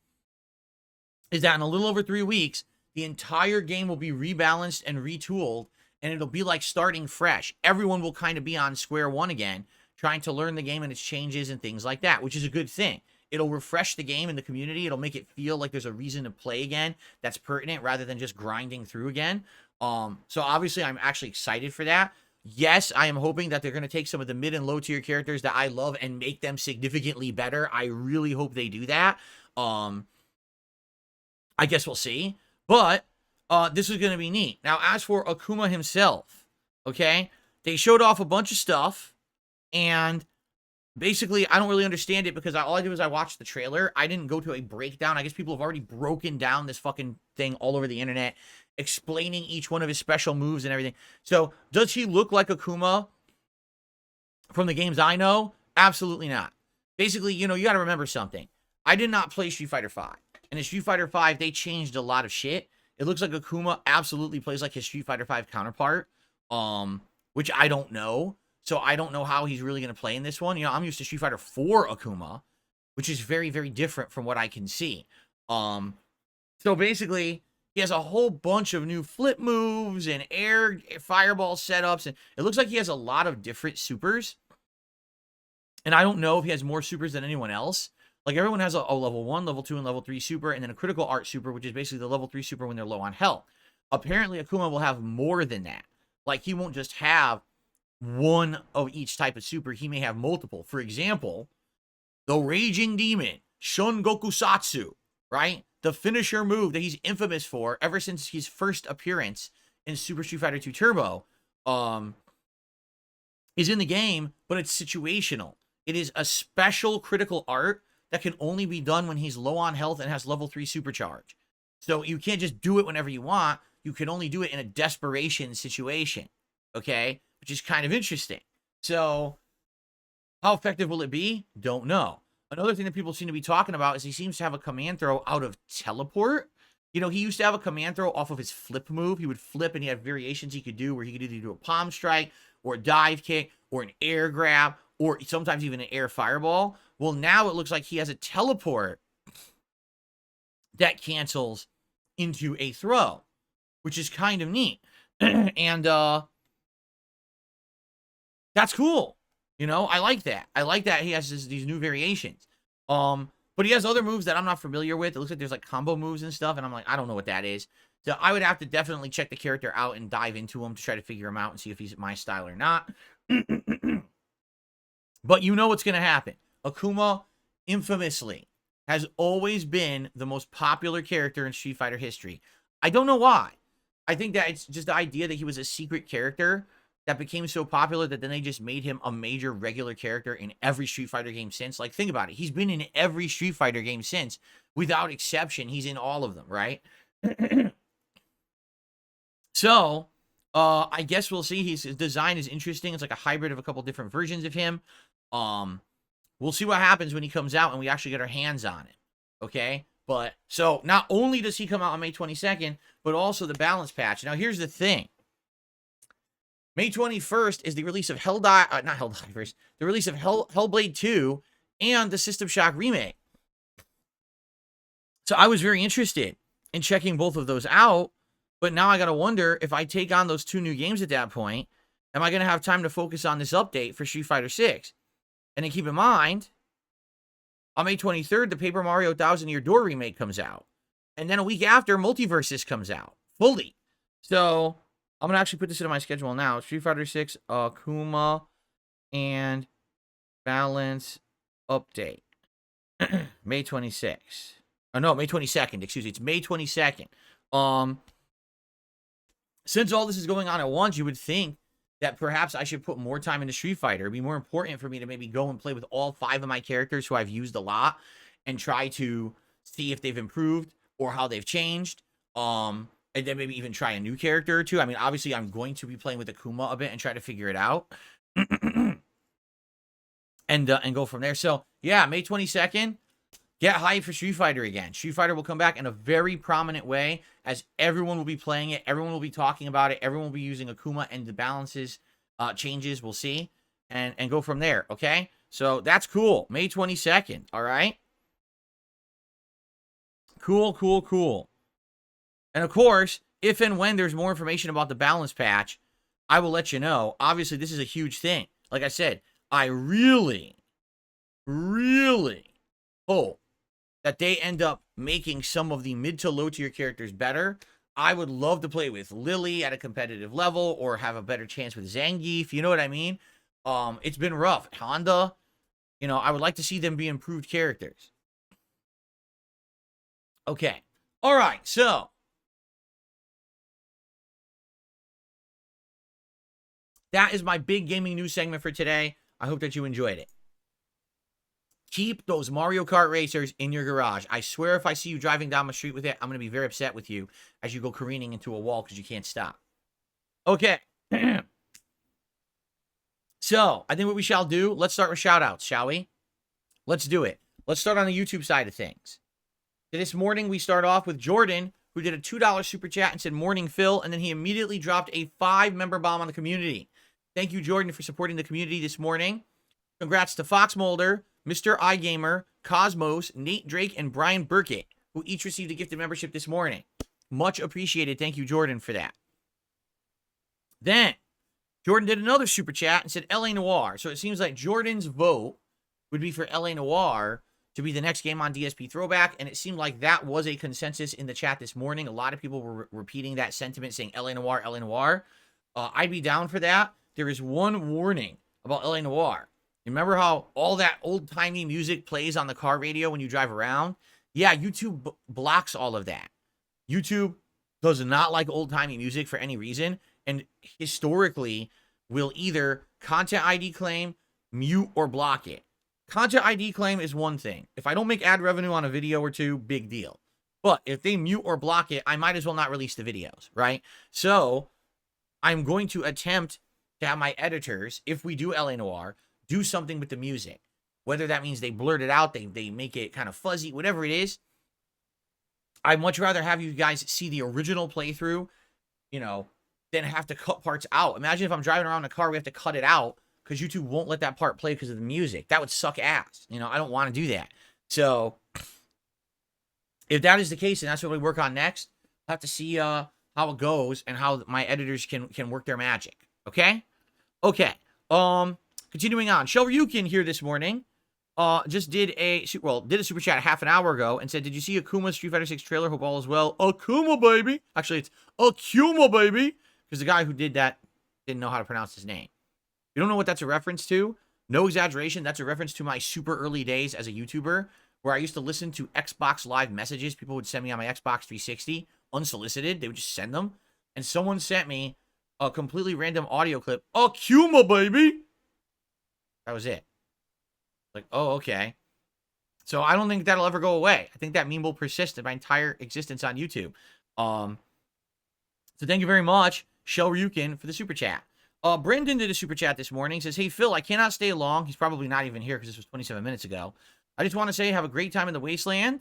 Speaker 1: is that in a little over 3 weeks, the entire game will be rebalanced and retooled, and it'll be like starting fresh. Everyone will kind of be on square one again, trying to learn the game and its changes and things like that, which is a good thing. It'll refresh the game and the community. It'll make it feel like there's a reason to play again that's pertinent rather than just grinding through again. So obviously, I'm actually excited for that. Yes, I am hoping that they're going to take some of the mid and low tier characters that I love and make them significantly better. I really hope they do that. I guess we'll see. But this is going to be neat. Now, as for Akuma himself, okay, they showed off a bunch of stuff, and basically, I don't really understand it because all I did was I watched the trailer. I didn't go to a breakdown. I guess people have already broken down this fucking thing all over the internet, explaining each one of his special moves and everything. So, does he look like Akuma from the games I know? Absolutely not. Basically, you got to remember something. I did not play Street Fighter V. And in Street Fighter V, they changed a lot of shit. It looks like Akuma absolutely plays like his Street Fighter V counterpart, which I don't know. So I don't know how he's really going to play in this one. I'm used to Street Fighter 4 Akuma, which is very, very different from what I can see. So basically, he has a whole bunch of new flip moves and air fireball setups. And it looks like he has a lot of different supers. And I don't know if he has more supers than anyone else. Like, everyone has a level 1, level 2, and level 3 super, and then a critical art super, which is basically the level 3 super when they're low on health. Apparently, Akuma will have more than that. Like, he won't just have one of each type of super. He may have multiple. For example, the Raging Demon, Shun Gokusatsu, right? The finisher move that he's infamous for ever since his first appearance in Super Street Fighter 2 Turbo, is in the game, but it's situational. It is a special critical art that can only be done when he's low on health and has level 3 supercharge. So you can't just do it whenever you want. You can only do it in a desperation situation, okay? Which is kind of interesting. So how effective will it be? Don't know. Another thing that people seem to be talking about is he seems to have a command throw out of teleport. He used to have a command throw off of his flip move. He would flip and he had variations he could do where he could either do a palm strike or a dive kick or an air grab or sometimes even an air fireball. Well, now it looks like he has a teleport that cancels into a throw, which is kind of neat. And that's cool. I like that. I like that he has these new variations. But he has other moves that I'm not familiar with. It looks like there's like combo moves and stuff, and I'm like, I don't know what that is. So I would have to definitely check the character out and dive into him to try to figure him out and see if he's my style or not. But you know what's going to happen. Akuma, infamously, has always been the most popular character in Street Fighter history. I don't know why. I think that it's just the idea that he was a secret character that became so popular that then they just made him a major regular character in every Street Fighter game since. Like, think about it. He's been in every Street Fighter game since. Without exception, he's in all of them, right? So, I guess we'll see. His design is interesting. It's like a hybrid of a couple different versions of him. We'll see what happens when he comes out and we actually get our hands on it. Okay? But, so, not only does he come out on May 22nd, but also the balance patch. Now, here's the thing. May 21st is the release of the release of Hellblade 2 and the System Shock remake. So I was very interested in checking both of those out, but now I got to wonder if I take on those two new games at that point, am I going to have time to focus on this update for Street Fighter 6? And then keep in mind, on May 23rd, the Paper Mario Thousand Year Door remake comes out. And then a week after, Multiversus comes out fully. So I'm going to actually put this into my schedule now. Street Fighter 6, Akuma, and balance update. May 26th. Oh, no, May 22nd. Excuse me. It's May 22nd. Since all this is going on at once, you would think that perhaps I should put more time into Street Fighter. It'd be more important for me to maybe go and play with all 5 of my characters who I've used a lot and try to see if they've improved or how they've changed. And then maybe even try a new character or two. I mean, obviously, I'm going to be playing with Akuma a bit and try to figure it out. and go from there. So, yeah, May 22nd, get hyped for Street Fighter again. Street Fighter will come back in a very prominent way as everyone will be playing it. Everyone will be talking about it. Everyone will be using Akuma and the balances changes. We'll see. And go from there, okay? So, that's cool. May 22nd, all right? Cool, cool, cool. And of course, if and when there's more information about the balance patch, I will let you know. Obviously, this is a huge thing. Like I said, I really, really hope that they end up making some of the mid to low tier characters better. I would love to play with Lily at a competitive level or have a better chance with Zangief. You know what I mean? It's been rough. Honda, I would like to see them be improved characters. Okay. All right. So that is my big gaming news segment for today. I hope that you enjoyed it. Keep those Mario Kart racers in your garage. I swear if I see you driving down the street with it, I'm going to be very upset with you as you go careening into a wall because you can't stop. Okay. So, I think what we shall do, let's start with shout-outs, shall we? Let's do it. Let's start on the YouTube side of things. This morning, we start off with Jordan, who did a $2 super chat and said, "Morning, Phil," and then he immediately dropped a 5-member bomb on the community. Thank you, Jordan, for supporting the community this morning. Congrats to Fox Mulder, Mr. iGamer, Cosmos, Nate Drake, and Brian Burkett, who each received a gifted membership this morning. Much appreciated. Thank you, Jordan, for that. Then, Jordan did another super chat and said L.A. Noire. So it seems like Jordan's vote would be for L.A. Noire to be the next game on DSP Throwback, and it seemed like that was a consensus in the chat this morning. A lot of people were repeating that sentiment, saying L.A. Noire, L.A. Noire. I'd be down for that. There is one warning about L.A. Noire. Remember how all that old-timey music plays on the car radio when you drive around? Yeah, YouTube blocks all of that. YouTube does not like old-timey music for any reason, and historically will either content ID claim, mute, or block it. Content ID claim is one thing. If I don't make ad revenue on a video or two, big deal. But if they mute or block it, I might as well not release the videos, right? So I'm going to attempt to have my editors, if we do LA Noire, do something with the music. Whether that means they blurt it out, they make it kind of fuzzy, whatever it is. I'd much rather have you guys see the original playthrough, than have to cut parts out. Imagine if I'm driving around in a car, we have to cut it out because YouTube won't let that part play because of the music. That would suck ass. I don't want to do that. So if that is the case, and that's what we work on next, I'll have to see how it goes and how my editors can work their magic. Okay? Okay. Continuing on. Shell Ryukin here this morning. Just did a super chat half an hour ago and said, "Did you see Akuma's Street Fighter 6 trailer? Hope all is well." Akuma, baby. Actually, it's Akuma, baby. Because the guy who did that didn't know how to pronounce his name. You don't know what that's a reference to? No exaggeration. That's a reference to my super early days as a YouTuber, where I used to listen to Xbox Live messages. People would send me on my Xbox 360, unsolicited. They would just send them. And someone sent me a completely random audio clip. Akuma, baby. That was it. Like, oh, okay. So I don't think that'll ever go away. I think that meme will persist in my entire existence on YouTube. So thank you very much, Shell Ryukin, for the super chat. Brendan did a super chat this morning. Says, "Hey, Phil, I cannot stay long." He's probably not even here because this was 27 minutes ago. "I just want to say have a great time in the wasteland.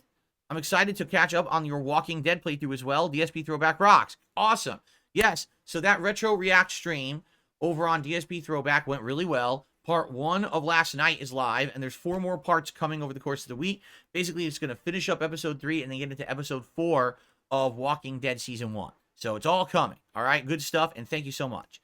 Speaker 1: I'm excited to catch up on your Walking Dead playthrough as well. DSP Throwback rocks." Awesome. Yes, so that Retro React stream over on DSP Throwback went really well. Part 1 of last night is live, and there's 4 more parts coming over the course of the week. Basically, it's going to finish up episode 3 and then get into episode 4 of Walking Dead Season 1. So it's all coming. All right, good stuff, and thank you so much.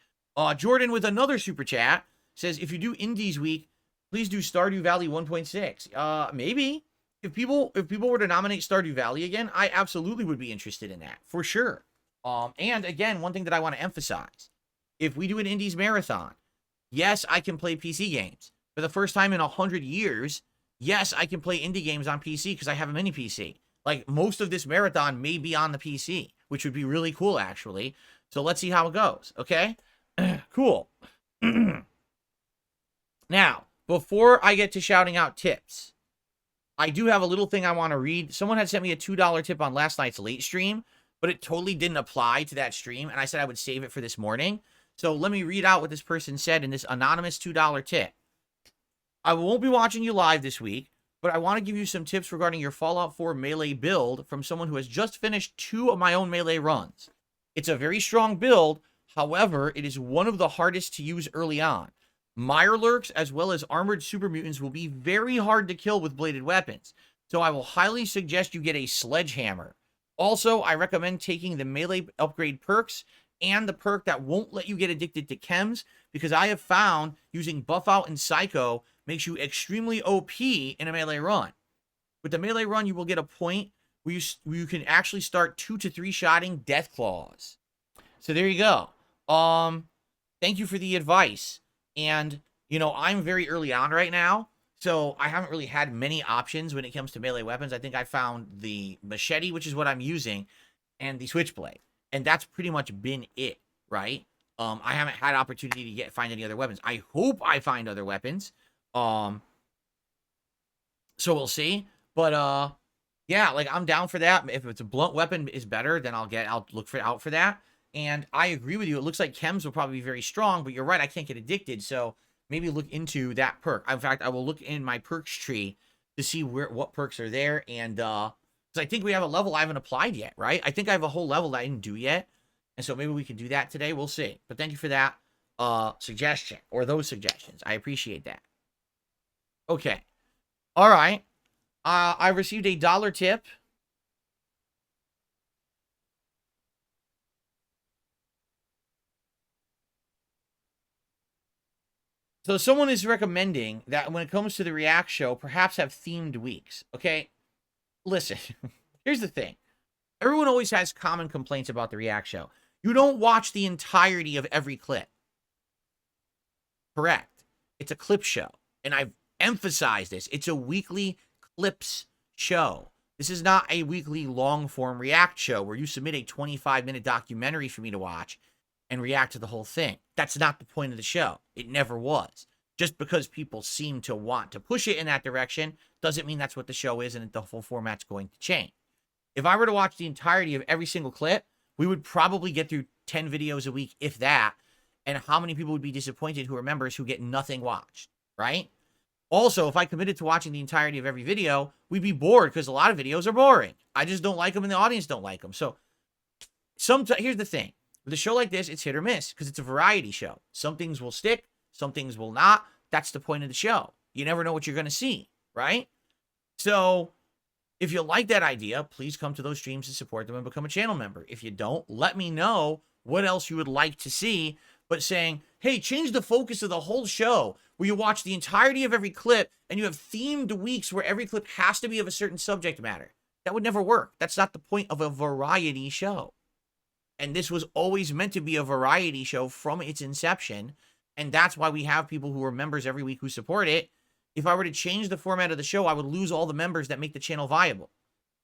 Speaker 1: Jordan with another super chat says, "If you do Indies Week, please do Stardew Valley 1.6. Maybe. If people were to nominate Stardew Valley again, I absolutely would be interested in that, for sure. And again, one thing that I want to emphasize, if we do an Indies Marathon, yes, I can play PC games. For the first time in 100 years, yes, I can play indie games on PC because I have a mini PC. Like, most of this marathon may be on the PC, which would be really cool, actually. So let's see how it goes, okay? Cool. Now, before I get to shouting out tips, I do have a little thing I want to read. Someone had sent me a $2 tip on last night's late stream, but it totally didn't apply to that stream, and I said I would save it for this morning. So let me read out what this person said in this anonymous $2 tip. "I won't be watching you live this week, but I want to give you some tips regarding your Fallout 4 Melee build from someone who has just finished 2 of my own Melee runs. It's a very strong build, however, it is one of the hardest to use early on. Mirelurks as well as armored super mutants will be very hard to kill with bladed weapons, so I will highly suggest you get a sledgehammer. Also, I recommend taking the Melee upgrade perks and the perk that won't let you get addicted to chems, because I have found using Buff Out and Psycho makes you extremely OP in a Melee run. With the Melee run, you will get a point where you can actually start 2 to 3 shotting Death Claws." So there you go. Thank you for the advice. And, I'm very early on right now, so I haven't really had many options when it comes to melee weapons. I think I found the machete, which is what I'm using, and the switchblade. And that's pretty much been it, right? I haven't had opportunity to find any other weapons. I hope I find other weapons. So we'll see. But yeah, like I'm down for that. If it's a blunt weapon is better, then I'll look out for that. And I agree with you. It looks like chems will probably be very strong, but you're right, I can't get addicted. So maybe look into that perk. In fact, I will look in my perks tree to see what perks are there. And because I think we have a level I haven't applied yet, right? I think I have a whole level that I didn't do yet. And so maybe we can do that today. We'll see. But thank you for that suggestion or those suggestions. I appreciate that. Okay. All right. I received a dollar tip. So someone is recommending that when it comes to the React show, perhaps have themed weeks. Okay, listen, here's the thing. Everyone always has common complaints about the React show. You don't watch the entirety of every clip. Correct. It's a clip show. And I've emphasized this. It's a weekly clips show. This is not a weekly long-form React show where you submit a 25-minute documentary for me to watch and react to the whole thing. That's not the point of the show. It never was. Just because people seem to want to push it in that direction doesn't mean that's what the show is and the whole format's going to change. If I were to watch the entirety of every single clip, we would probably get through 10 videos a week, if that. And how many people would be disappointed who are members who get nothing watched, right? Also, if I committed to watching the entirety of every video, we'd be bored because a lot of videos are boring. I just don't like them and the audience don't like them. So here's the thing. With a show like this, it's hit or miss because it's a variety show. Some things will stick, some things will not. That's the point of the show. You never know what you're going to see, right? So if you like that idea, please come to those streams and support them and become a channel member. If you don't, let me know what else you would like to see. But saying, hey, change the focus of the whole show where you watch the entirety of every clip and you have themed weeks where every clip has to be of a certain subject matter. That would never work. That's not the point of a variety show. And this was always meant to be a variety show from its inception. And that's why we have people who are members every week who support it. If I were to change the format of the show, I would lose all the members that make the channel viable.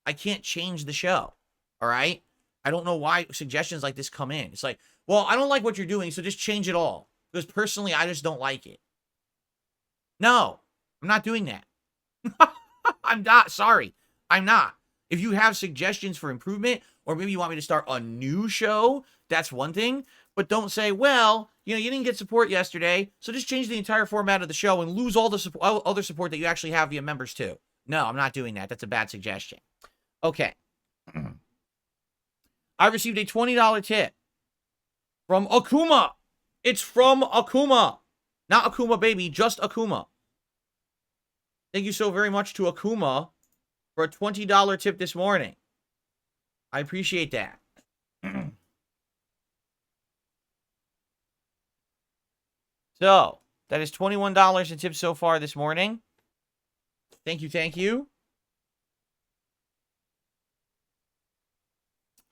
Speaker 1: I can't change the show. All right? I don't know why suggestions like this come in. It's like, well, I don't like what you're doing, so just change it all. Because personally, I just don't like it. No, I'm not doing that. I'm not. Sorry. I'm not. If you have suggestions for improvement, or maybe you want me to start a new show, that's one thing. But don't say, well, you didn't get support yesterday, so just change the entire format of the show and lose all the other support that you actually have via members too. No, I'm not doing that. That's a bad suggestion. Okay. I received a $20 tip from Akuma. It's from Akuma. Not Akuma Baby, just Akuma. Thank you so very much to Akuma for a $20 tip this morning. I appreciate that. So, that is $21 in tips so far this morning. Thank you, thank you.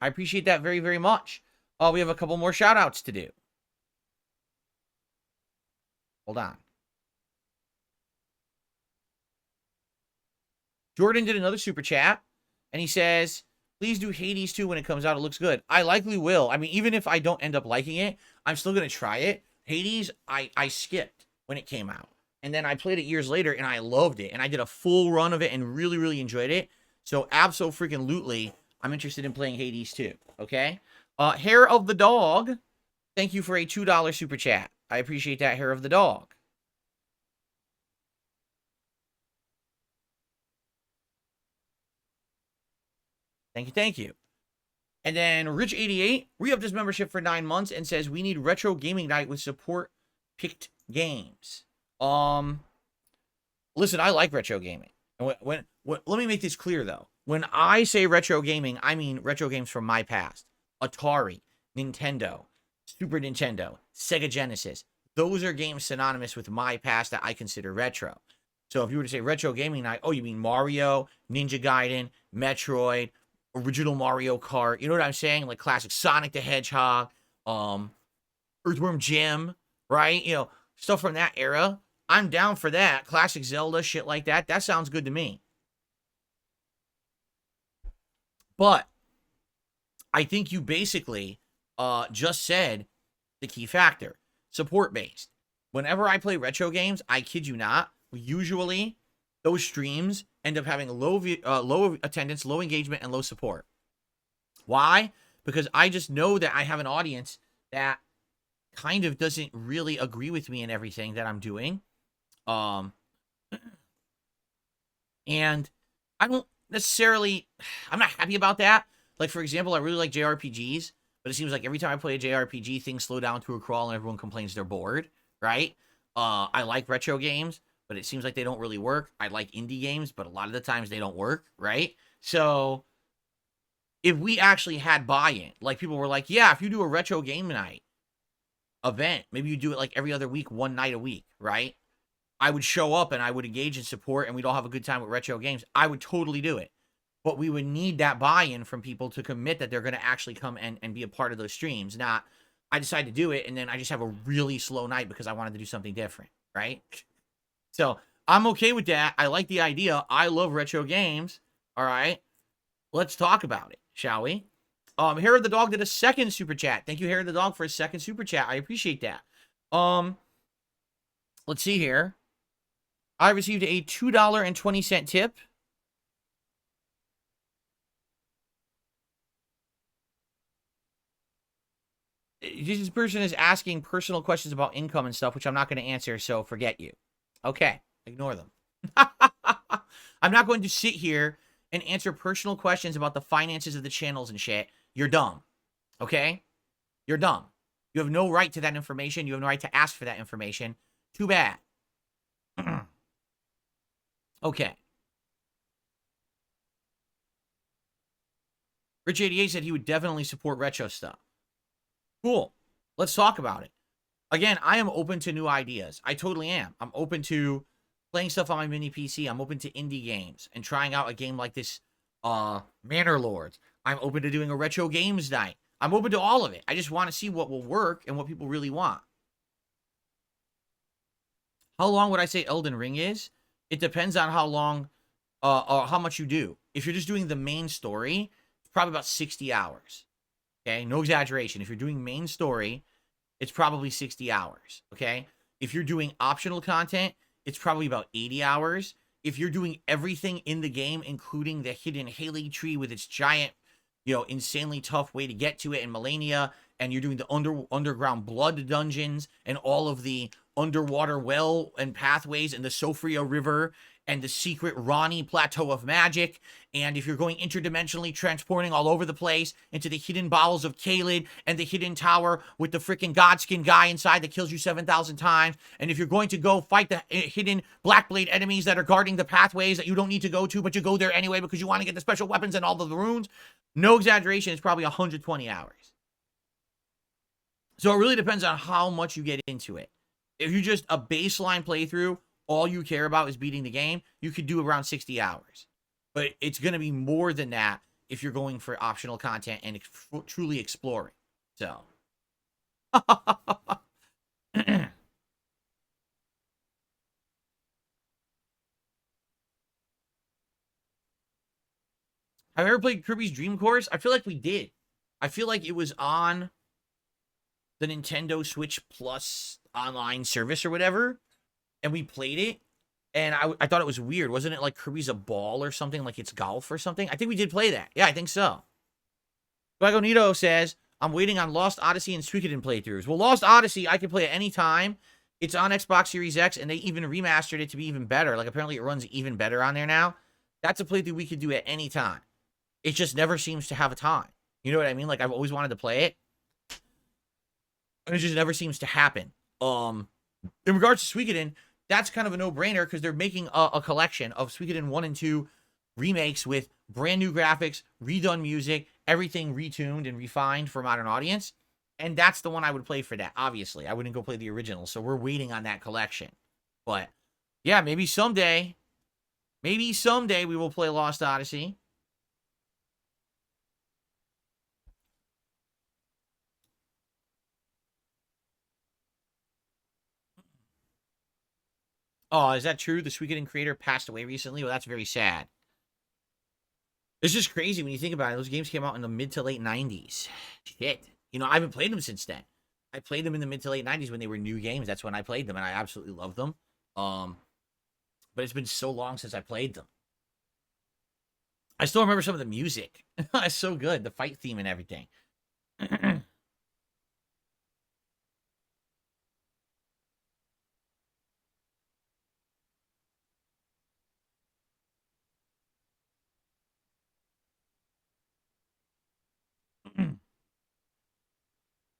Speaker 1: I appreciate that very, very much. We have a couple more shout-outs to do. Hold on. Jordan did another super chat, and he says, please do Hades 2 when it comes out. It looks good. I likely will. I mean, even if I don't end up liking it, I'm still going to try it. Hades, I skipped when it came out. And then I played it years later, and I loved it. And I did a full run of it and really, really enjoyed it. So, abso-freaking-lutely, I'm interested in playing Hades 2. Okay? Hair of the Dog, thank you for a $2 super chat. I appreciate that, Hair of the Dog. Thank you, thank you. And then Rich88 re-upped his membership for 9 months and says, we need retro gaming night with support picked games. Listen, I like retro gaming. When let me make this clear, though. When I say retro gaming, I mean retro games from my past. Atari, Nintendo, Super Nintendo, Sega Genesis. Those are games synonymous with my past that I consider retro. So if you were to say retro gaming night, oh, you mean Mario, Ninja Gaiden, Metroid, original Mario Kart, you know what I'm saying? Like classic Sonic the Hedgehog, Earthworm Jim, right? Stuff from that era. I'm down for that. Classic Zelda, shit like that. That sounds good to me. But I think you basically just said the key factor. Support-based. Whenever I play retro games, I kid you not, usually those streams end up having low attendance, low engagement, and low support. Why? Because I just know that I have an audience that kind of doesn't really agree with me in everything that I'm doing. And I don't necessarily, I'm not happy about that. Like, for example, I really like JRPGs, but it seems like every time I play a JRPG, things slow down to a crawl and everyone complains they're bored, right? I like retro games, but it seems like they don't really work. I like indie games, but a lot of the times they don't work, right? So if we actually had buy-in, like people were like, yeah, if you do a retro game night event, maybe you do it like every other week, one night a week, right? I would show up and I would engage in support and we'd all have a good time with retro games. I would totally do it. But we would need that buy-in from people to commit that they're going to actually come and be a part of those streams. Not, I decided to do it and then I just have a really slow night because I wanted to do something different, right? So I'm okay with that. I like the idea. I love retro games. All right. Let's talk about it, shall we? Hair of the Dog did a second super chat. Thank you, Hair of the Dog, for a second super chat. I appreciate that. Let's see here. I received a $2.20 tip. This person is asking personal questions about income and stuff, which I'm not going to answer, so forget you. Okay, ignore them. I'm not going to sit here and answer personal questions about the finances of the channels and shit. You're dumb. Okay? You're dumb. You have no right to that information. You have no right to ask for that information. Too bad. Okay. Rich88 said he would definitely support retro stuff. Cool. Let's talk about it. Again, I am open to new ideas. I totally am. I'm open to playing stuff on my mini PC. I'm open to indie games and trying out a game like this, Manor Lords. I'm open to doing a retro games night. I'm open to all of it. I just want to see what will work and what people really want. How long would I say Elden Ring is? It depends on how long, or how much you do. If you're just doing the main story, it's probably about 60 hours. Okay, no exaggeration. If you're doing main story, it's probably 60 hours. Okay, if you're doing optional content, it's probably about 80 hours. If you're doing everything in the game, including the hidden Haley tree with its giant, insanely tough way to get to it in Melania, and you're doing the underground blood dungeons and all of the underwater well and pathways and the Sofria River and the secret Ronnie Plateau of Magic, and if you're going interdimensionally transporting all over the place into the hidden bowels of Caelid and the hidden tower with the freaking Godskin guy inside that kills you 7,000 times, and if you're going to go fight the hidden Blackblade enemies that are guarding the pathways that you don't need to go to, but you go there anyway because you want to get the special weapons and all of the runes, no exaggeration, it's probably 120 hours. So it really depends on how much you get into it. If you're just a baseline playthrough, all you care about is beating the game, you could do around 60 hours. But it's going to be more than that if you're going for optional content and truly exploring. So. Have I ever played Kirby's Dream Course? I feel like we did. I feel like it was on the Nintendo Switch Plus online service or whatever, and we played it, and I thought it was weird. Wasn't it like Kirby's a ball or something, like it's golf or something? I think we did play that. Yeah, I think so. Dragonito says, I'm waiting on Lost Odyssey and Suikoden playthroughs. Well, Lost Odyssey, I can play at any time. It's on Xbox Series X, and they even remastered it to be even better. Like, apparently it runs even better on there now. That's a playthrough we could do at any time. It just never seems to have a time. You know what I mean? Like, I've always wanted to play it, and it just never seems to happen. In regards to Suikoden, that's kind of a no-brainer because they're making a collection of Suikoden 1 and 2 remakes with brand new graphics, redone music, everything retuned and refined for a modern audience. And that's the one I would play for that, obviously. I wouldn't go play the original, so we're waiting on that collection. But, yeah, maybe someday we will play Lost Odyssey. Oh, is that true? The Suikoden creator passed away recently? Well, that's very sad. It's just crazy when you think about it. Those games came out in the mid to late 90s. Shit. I haven't played them since then. I played them in the mid to late 90s when they were new games. That's when I played them, and I absolutely loved them. But but it's been so long since I played them. I still remember some of the music. It's so good, the fight theme and everything.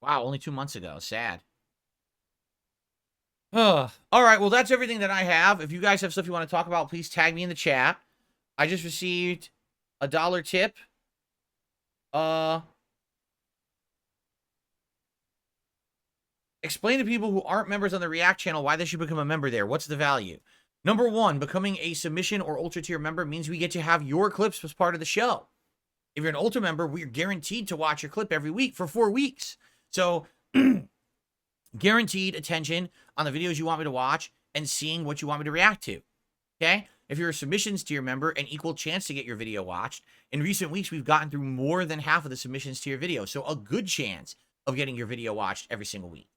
Speaker 1: Wow, only 2 months ago. Sad. All right, well, that's everything that I have. If you guys have stuff you want to talk about, please tag me in the chat. I just received a $1 tip. Explain to people who aren't members on the React channel why they should become a member there. What's the value? Number one, becoming a submission or ultra tier member means we get to have your clips as part of the show. If you're an ultra member, we're guaranteed to watch your clip every week for 4 weeks. So guaranteed attention on the videos you want me to watch and seeing what you want me to react to. Okay? If you're a submissions tier member, an equal chance to get your video watched. In recent weeks, we've gotten through more than half of the submissions tier videos. So a good chance of getting your video watched every single week.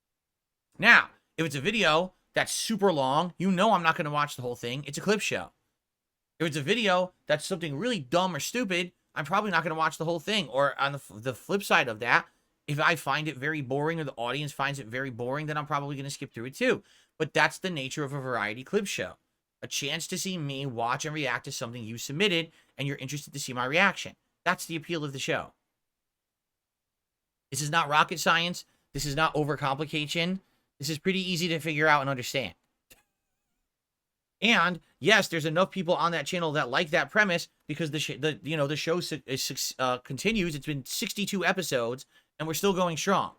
Speaker 1: Now, if it's a video that's super long, you know I'm not going to watch the whole thing. It's a clip show. If it's a video that's something really dumb or stupid, I'm probably not going to watch the whole thing. Or on the flip side of that, if I find it very boring or the audience finds it very boring, then I'm probably going to skip through it too. But that's the nature of a variety clip show. A chance to see me watch and react to something you submitted, and you're interested to see my reaction. That's the appeal of the show. This is not rocket science. This is not overcomplication. This is pretty easy to figure out and understand. And yes, there's enough people on that channel that like that premise because the show continues. It's been 62 episodes and we're still going strong.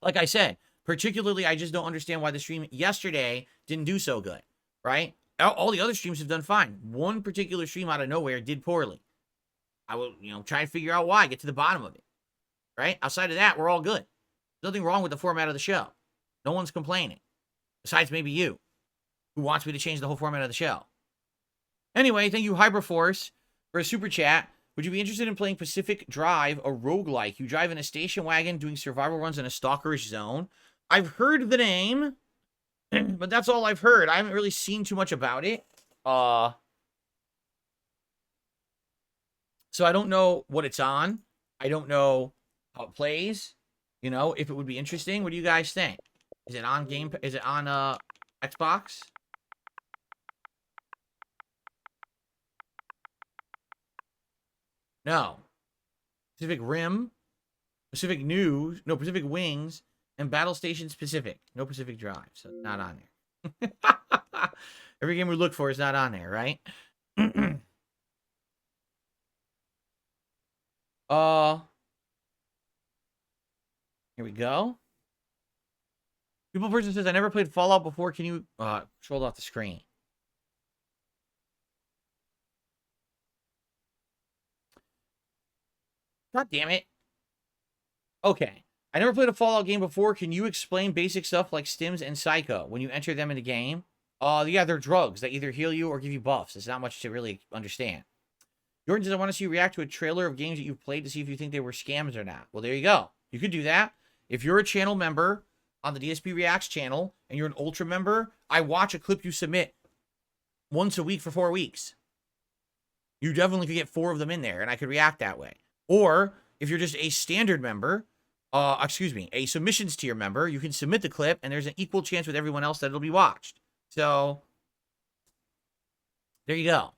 Speaker 1: Like I said, particularly, I just don't understand why the stream yesterday didn't do so good, right? All the other streams have done fine. One particular stream out of nowhere did poorly. I will, try and figure out why, get to the bottom of it, right? Outside of that, we're all good. Nothing wrong with the format of the show. No one's complaining. Besides maybe you, who wants me to change the whole format of the show. Anyway, thank you, Hyperforce, for a super chat. Would you be interested in playing Pacific Drive, a roguelike? You drive in a station wagon doing survival runs in a stalkerish zone. I've heard the name, but that's all I've heard. I haven't really seen too much about it. So I don't know what it's on. I don't know how it plays. If it would be interesting. What do you guys think? Is it on Is it on Xbox? No. Pacific Rim, Pacific News, no, Pacific Wings, and Battle Stations Pacific. No Pacific Drive, so not on there. Every game we look for is not on there, right? Here we go. People person says, I never played Fallout before. Can you scroll off the screen? God damn it. Okay. I never played a Fallout game before. Can you explain basic stuff like stims and psycho when you enter them in the game? Yeah, they're drugs that either heal you or give you buffs. It's not much to really understand. Jordan says, I want to see you react to a trailer of games that you've played to see if you think they were scams or not. Well, there you go. You could do that. If you're a channel member on the DSP Reacts channel and you're an Ultra member, I watch a clip you submit once a week for 4 weeks. You definitely could get 4 of them in there, and I could react that way. Or if you're just a standard member, a submissions tier member, you can submit the clip, and there's an equal chance with everyone else that it'll be watched. So, there you go.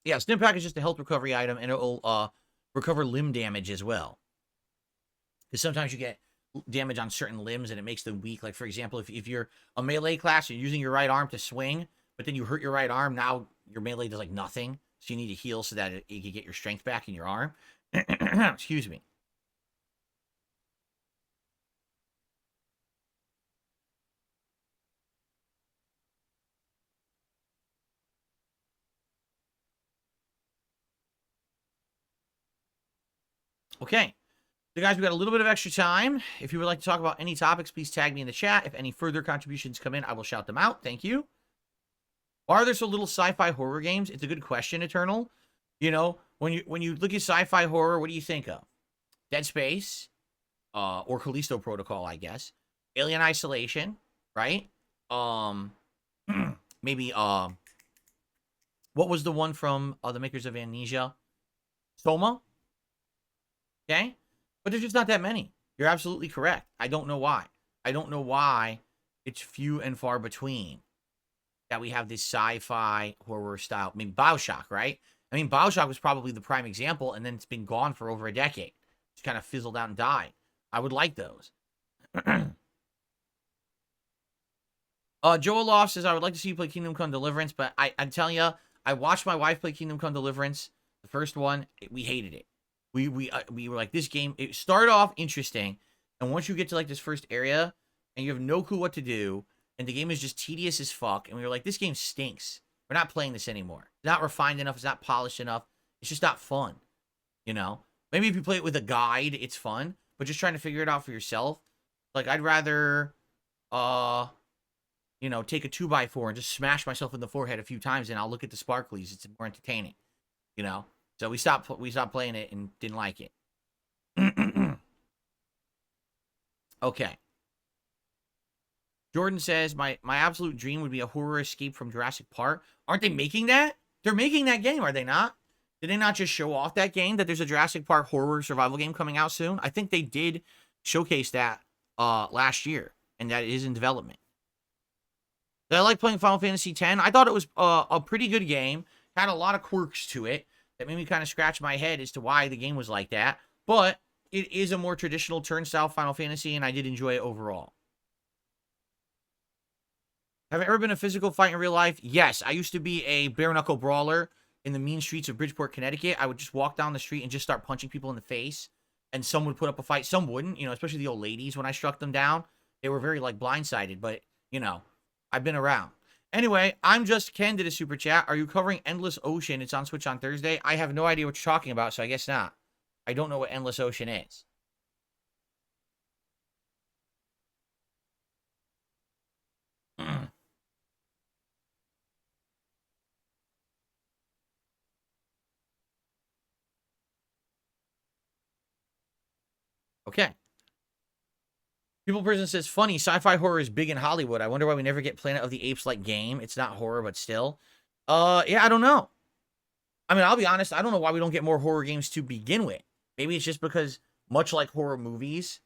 Speaker 1: Yeah, Stim Pack is just a health recovery item, and it'll recover limb damage as well. Because sometimes you get damage on certain limbs, and it makes them weak. Like, for example, if you're a melee class, you're using your right arm to swing, but then you hurt your right arm, now your melee does, like, nothing. So you need to heal so that you can get your strength back in your arm. Excuse me. Okay. So, guys, we got a little bit of extra time. If you would like to talk about any topics, please tag me in the chat. If any further contributions come in, I will shout them out. Thank you. Are there so little sci-fi horror games? It's a good question, Eternal. You know, when you look at sci-fi horror, what do you think of? Dead Space, or Callisto Protocol, I guess. Alien Isolation, right? Maybe what was the one from the makers of Amnesia? Soma. Okay, but there's just not that many. You're absolutely correct. I don't know why. I don't know why it's few and far between that we have this sci-fi horror style. I mean, BioShock, right? I mean, BioShock was probably the prime example, and then it's been gone for over a decade. It's kind of fizzled out and died. I would like those. Joel Loft says, I would like to see you play Kingdom Come Deliverance, but I'm telling you, I watched my wife play Kingdom Come Deliverance. The first one, we hated it. We were like, this game, it started off interesting, and once you get to like this first area, and you have no clue what to do, and the game is just tedious as fuck, and we were like, this game stinks. We're not playing this anymore. It's not refined enough. It's not polished enough. It's just not fun, you know? Maybe if you play it with a guide, it's fun, but just trying to figure it out for yourself, like, I'd rather, you know, take a 2x4 and just smash myself in the forehead a few times, and I'll look at the sparklies. It's more entertaining, you know? So we stopped playing it and didn't like it. Okay. Jordan says, my absolute dream would be a horror escape from Jurassic Park. Aren't they making that? They're making that game, are they not? Did they not just show off that game, that there's a Jurassic Park horror survival game coming out soon? I think they did showcase that last year, and that it is in development. Did I like playing Final Fantasy X? I thought it was a pretty good game. Had a lot of quirks to it that made me kind of scratch my head as to why the game was like that. But it is a more traditional turn-style Final Fantasy, and I did enjoy it overall. Have I ever been a physical fight in real life? Yes. I used to be a bare-knuckle brawler in the mean streets of Bridgeport, Connecticut. I would just walk down the street and just start punching people in the face. And some would put up a fight. Some wouldn't, you know, especially the old ladies when I struck them down. They were very, like, blindsided. But, you know, I've been around. Anyway, I'm just Ken did a super chat. Are you covering Endless Ocean? It's on Switch on Thursday. I have no idea what you're talking about, so I guess not. I don't know what Endless Ocean is. Okay. People Person says, funny, sci-fi horror is big in Hollywood. I wonder why we never get Planet of the Apes-like game. It's not horror, but still. Yeah, I don't know. I mean, I'll be honest, I don't know why we don't get more horror games to begin with. Maybe it's just because, much like horror movies,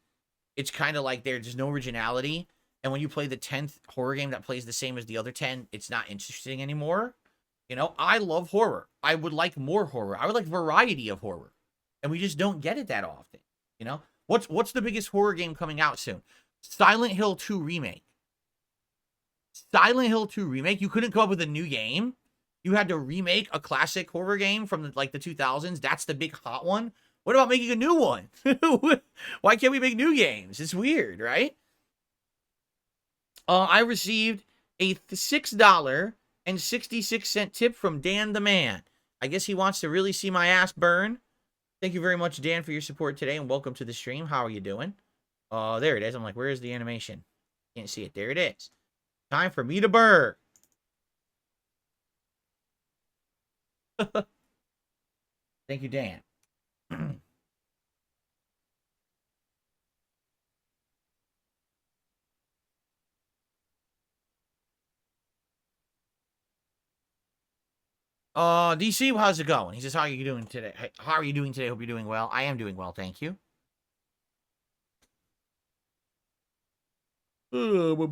Speaker 1: it's kind of like there's no originality. And when you play the 10th horror game that plays the same as the other 10, it's not interesting anymore. You know, I love horror. I would like more horror. I would like variety of horror. And we just don't get it that often. You know? What's the biggest horror game coming out soon? Silent Hill 2 Remake. Silent Hill 2 Remake? You couldn't come up with a new game? You had to remake a classic horror game from the 2000s? That's the big hot one? What about making a new one? Why can't we make new games? It's weird, right? I received a $6.66 tip from Dan the Man. I guess he wants to really see my ass burn. Thank you very much, Dan, for your support today, and welcome to the stream. How are you doing? There it is. I'm like, where is the animation? Can't see it. There it is. Time for me to burn. Thank you, Dan. DC, how's it going? He says, how are you doing today? How are you doing today? Hope you're doing well. I am doing well, thank you. People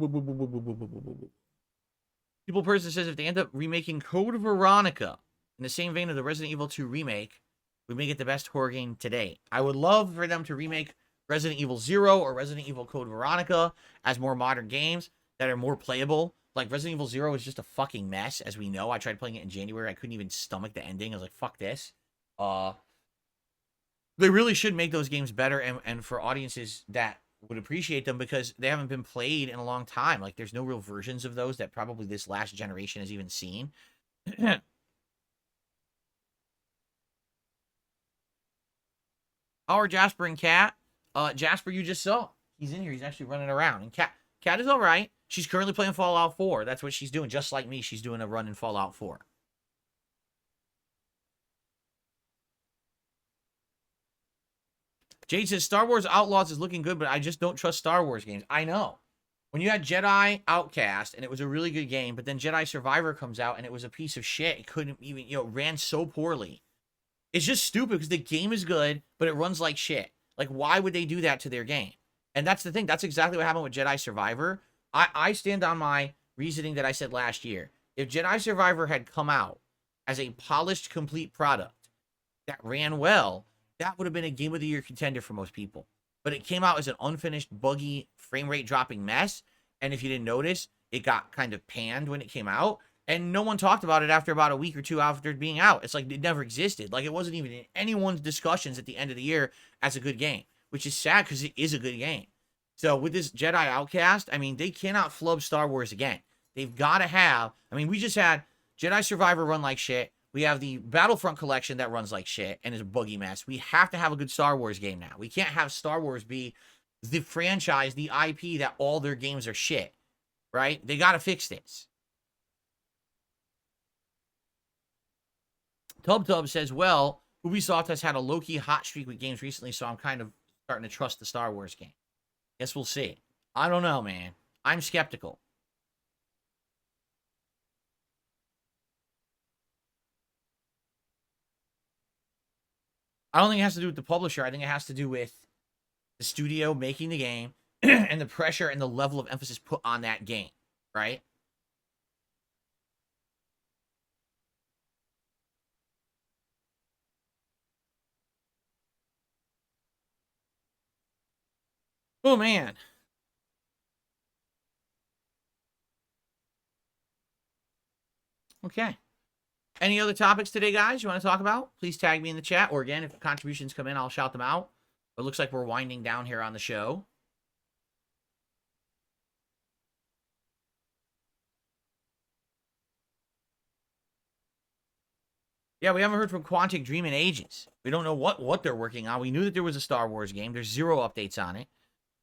Speaker 1: Person says, if they end up remaking Code Veronica in the same vein of the Resident Evil 2 remake, we make it the best horror game today. I would love for them to remake Resident Evil 0 or Resident Evil Code Veronica as more modern games that are more playable. Like, Resident Evil 0 is just a fucking mess, as we know. I tried playing it in January. I couldn't even stomach the ending. I was like, fuck this. They really should make those games better and for audiences that would appreciate them, because they haven't been played in a long time. Like, there's no real versions of those that probably this last generation has even seen. Our Jasper and Cat. Jasper, you just saw. He's in here. He's actually running around. And Cat is all right. She's currently playing Fallout 4. That's what she's doing. Just like me, she's doing a run in Fallout 4. Jade says, Star Wars Outlaws is looking good, but I just don't trust Star Wars games. I know. When you had Jedi Outcast, and it was a really good game, but then Jedi Survivor comes out, and it was a piece of shit. It couldn't even, ran so poorly. It's just stupid, because the game is good, but it runs like shit. Like, why would they do that to their game? And that's the thing. That's exactly what happened with Jedi Survivor. I stand on my reasoning that I said last year. If Jedi Survivor had come out as a polished, complete product that ran well, that would have been a Game of the Year contender for most people. But it came out as an unfinished, buggy, frame rate dropping mess. And if you didn't notice, it got kind of panned when it came out. And no one talked about it after about a week or two after it being out. It's like it never existed. Like, it wasn't even in anyone's discussions at the end of the year as a good game, which is sad because it is a good game. So with this Jedi Outcast, I mean, they cannot flub Star Wars again. They've got to have, I mean, we just had Jedi Survivor run like shit. We have the Battlefront collection that runs like shit and is a buggy mess. We have to have a good Star Wars game now. We can't have Star Wars be the franchise, the IP that all their games are shit, right? They got to fix this. TubTub says, well, Ubisoft has had a low-key hot streak with games recently, so I'm kind of starting to trust the Star Wars game. Guess we'll see. I don't know, man. I'm skeptical. I don't think it has to do with the publisher. I think it has to do with the studio making the game and the pressure and the level of emphasis put on that game, right? Oh, man. Okay. Any other topics today, guys, you want to talk about? Please tag me in the chat. Or again, if contributions come in, I'll shout them out. It looks like we're winding down here on the show. Yeah, we haven't heard from Quantic Dream in ages. We don't know what they're working on. We knew that there was a Star Wars game. There's 0 updates on it.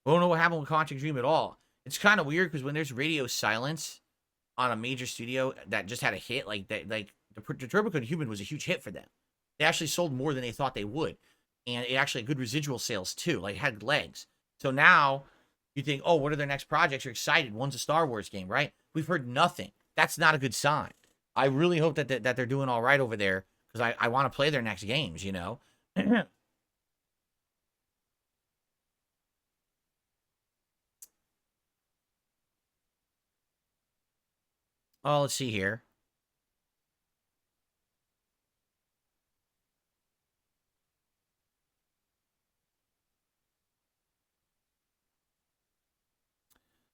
Speaker 1: We don't know what happened with Quantic Dream at all. It's kind of weird because when there's radio silence on a major studio that just had a hit, like the Turbo Human was a huge hit for them. They actually sold more than they thought they would. And it actually had good residual sales too. Like, it had legs. So now you think, oh, what are their next projects? You're excited. One's a Star Wars game, right? We've heard nothing. That's not a good sign. I really hope that they're doing all right over there because I want to play their next games, you know? Oh, let's see here.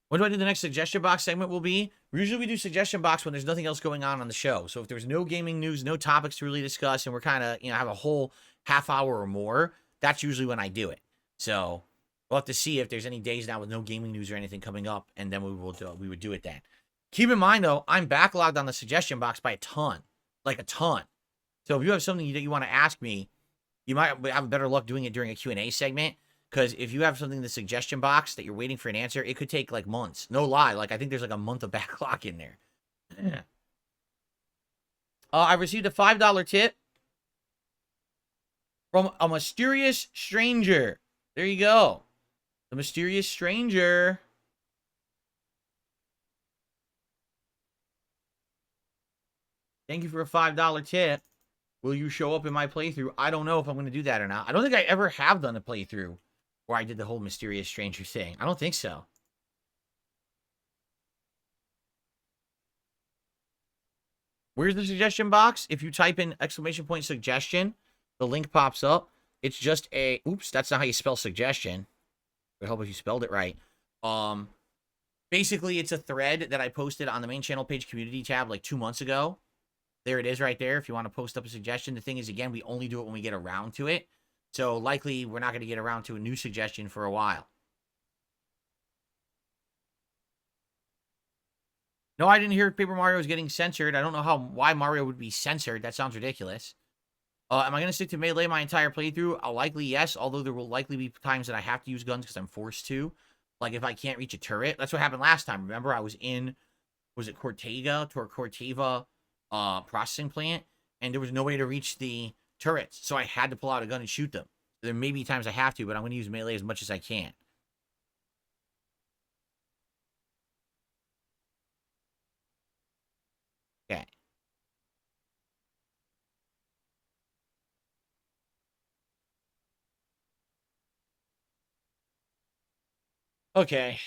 Speaker 1: What do I do? The next suggestion box segment will be? Usually we do suggestion box when there's nothing else going on the show. So if there's no gaming news, no topics to really discuss, and we're kind of, have a whole half hour or more, that's usually when I do it. So we'll have to see if there's any days now with no gaming news or anything coming up, and then we would do it then. Keep in mind, though, I'm backlogged on the suggestion box by a ton. Like, a ton. So if you have something that you want to ask me, you might have better luck doing it during a Q&A segment. Because if you have something in the suggestion box that you're waiting for an answer, it could take, like, months. No lie. Like, I think there's, like, a month of backlog in there. I received a $5 tip from a mysterious stranger. There you go. The mysterious stranger. Thank you for a $5 tip. Will you show up in my playthrough? I don't know if I'm going to do that or not. I don't think I ever have done a playthrough where I did the whole mysterious stranger thing. I don't think so. Where's the suggestion box? If you type in !! suggestion, the link pops up. It's just a... Oops, that's not how you spell suggestion. I hope if you spelled it right. Basically, it's a thread that I posted on the main channel page community tab like 2 months ago. There it is right there if you want to post up a suggestion. The thing is, again, we only do it when we get around to it. So likely we're not going to get around to a new suggestion for a while. No, I didn't hear Paper Mario was getting censored. I don't know why Mario would be censored. That sounds ridiculous. Am I going to stick to melee my entire playthrough? Likely yes, although there will likely be times that I have to use guns because I'm forced to. Like if I can't reach a turret. That's what happened last time. Remember, I was in, was it Corteva processing plant, and there was no way to reach the turrets, so I had to pull out a gun and shoot them. There may be times I have to, but I'm going to use melee as much as I can. Okay. Okay.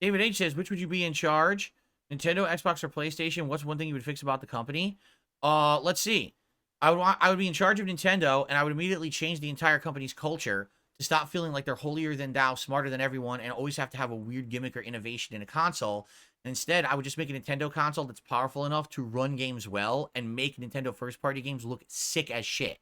Speaker 1: David H says, which would you be in charge? Nintendo, Xbox, or PlayStation? What's one thing you would fix about the company? Let's see. I would be in charge of Nintendo, and I would immediately change the entire company's culture to stop feeling like they're holier than thou, smarter than everyone, and always have to have a weird gimmick or innovation in a console. And instead, I would just make a Nintendo console that's powerful enough to run games well and make Nintendo first-party games look sick as shit.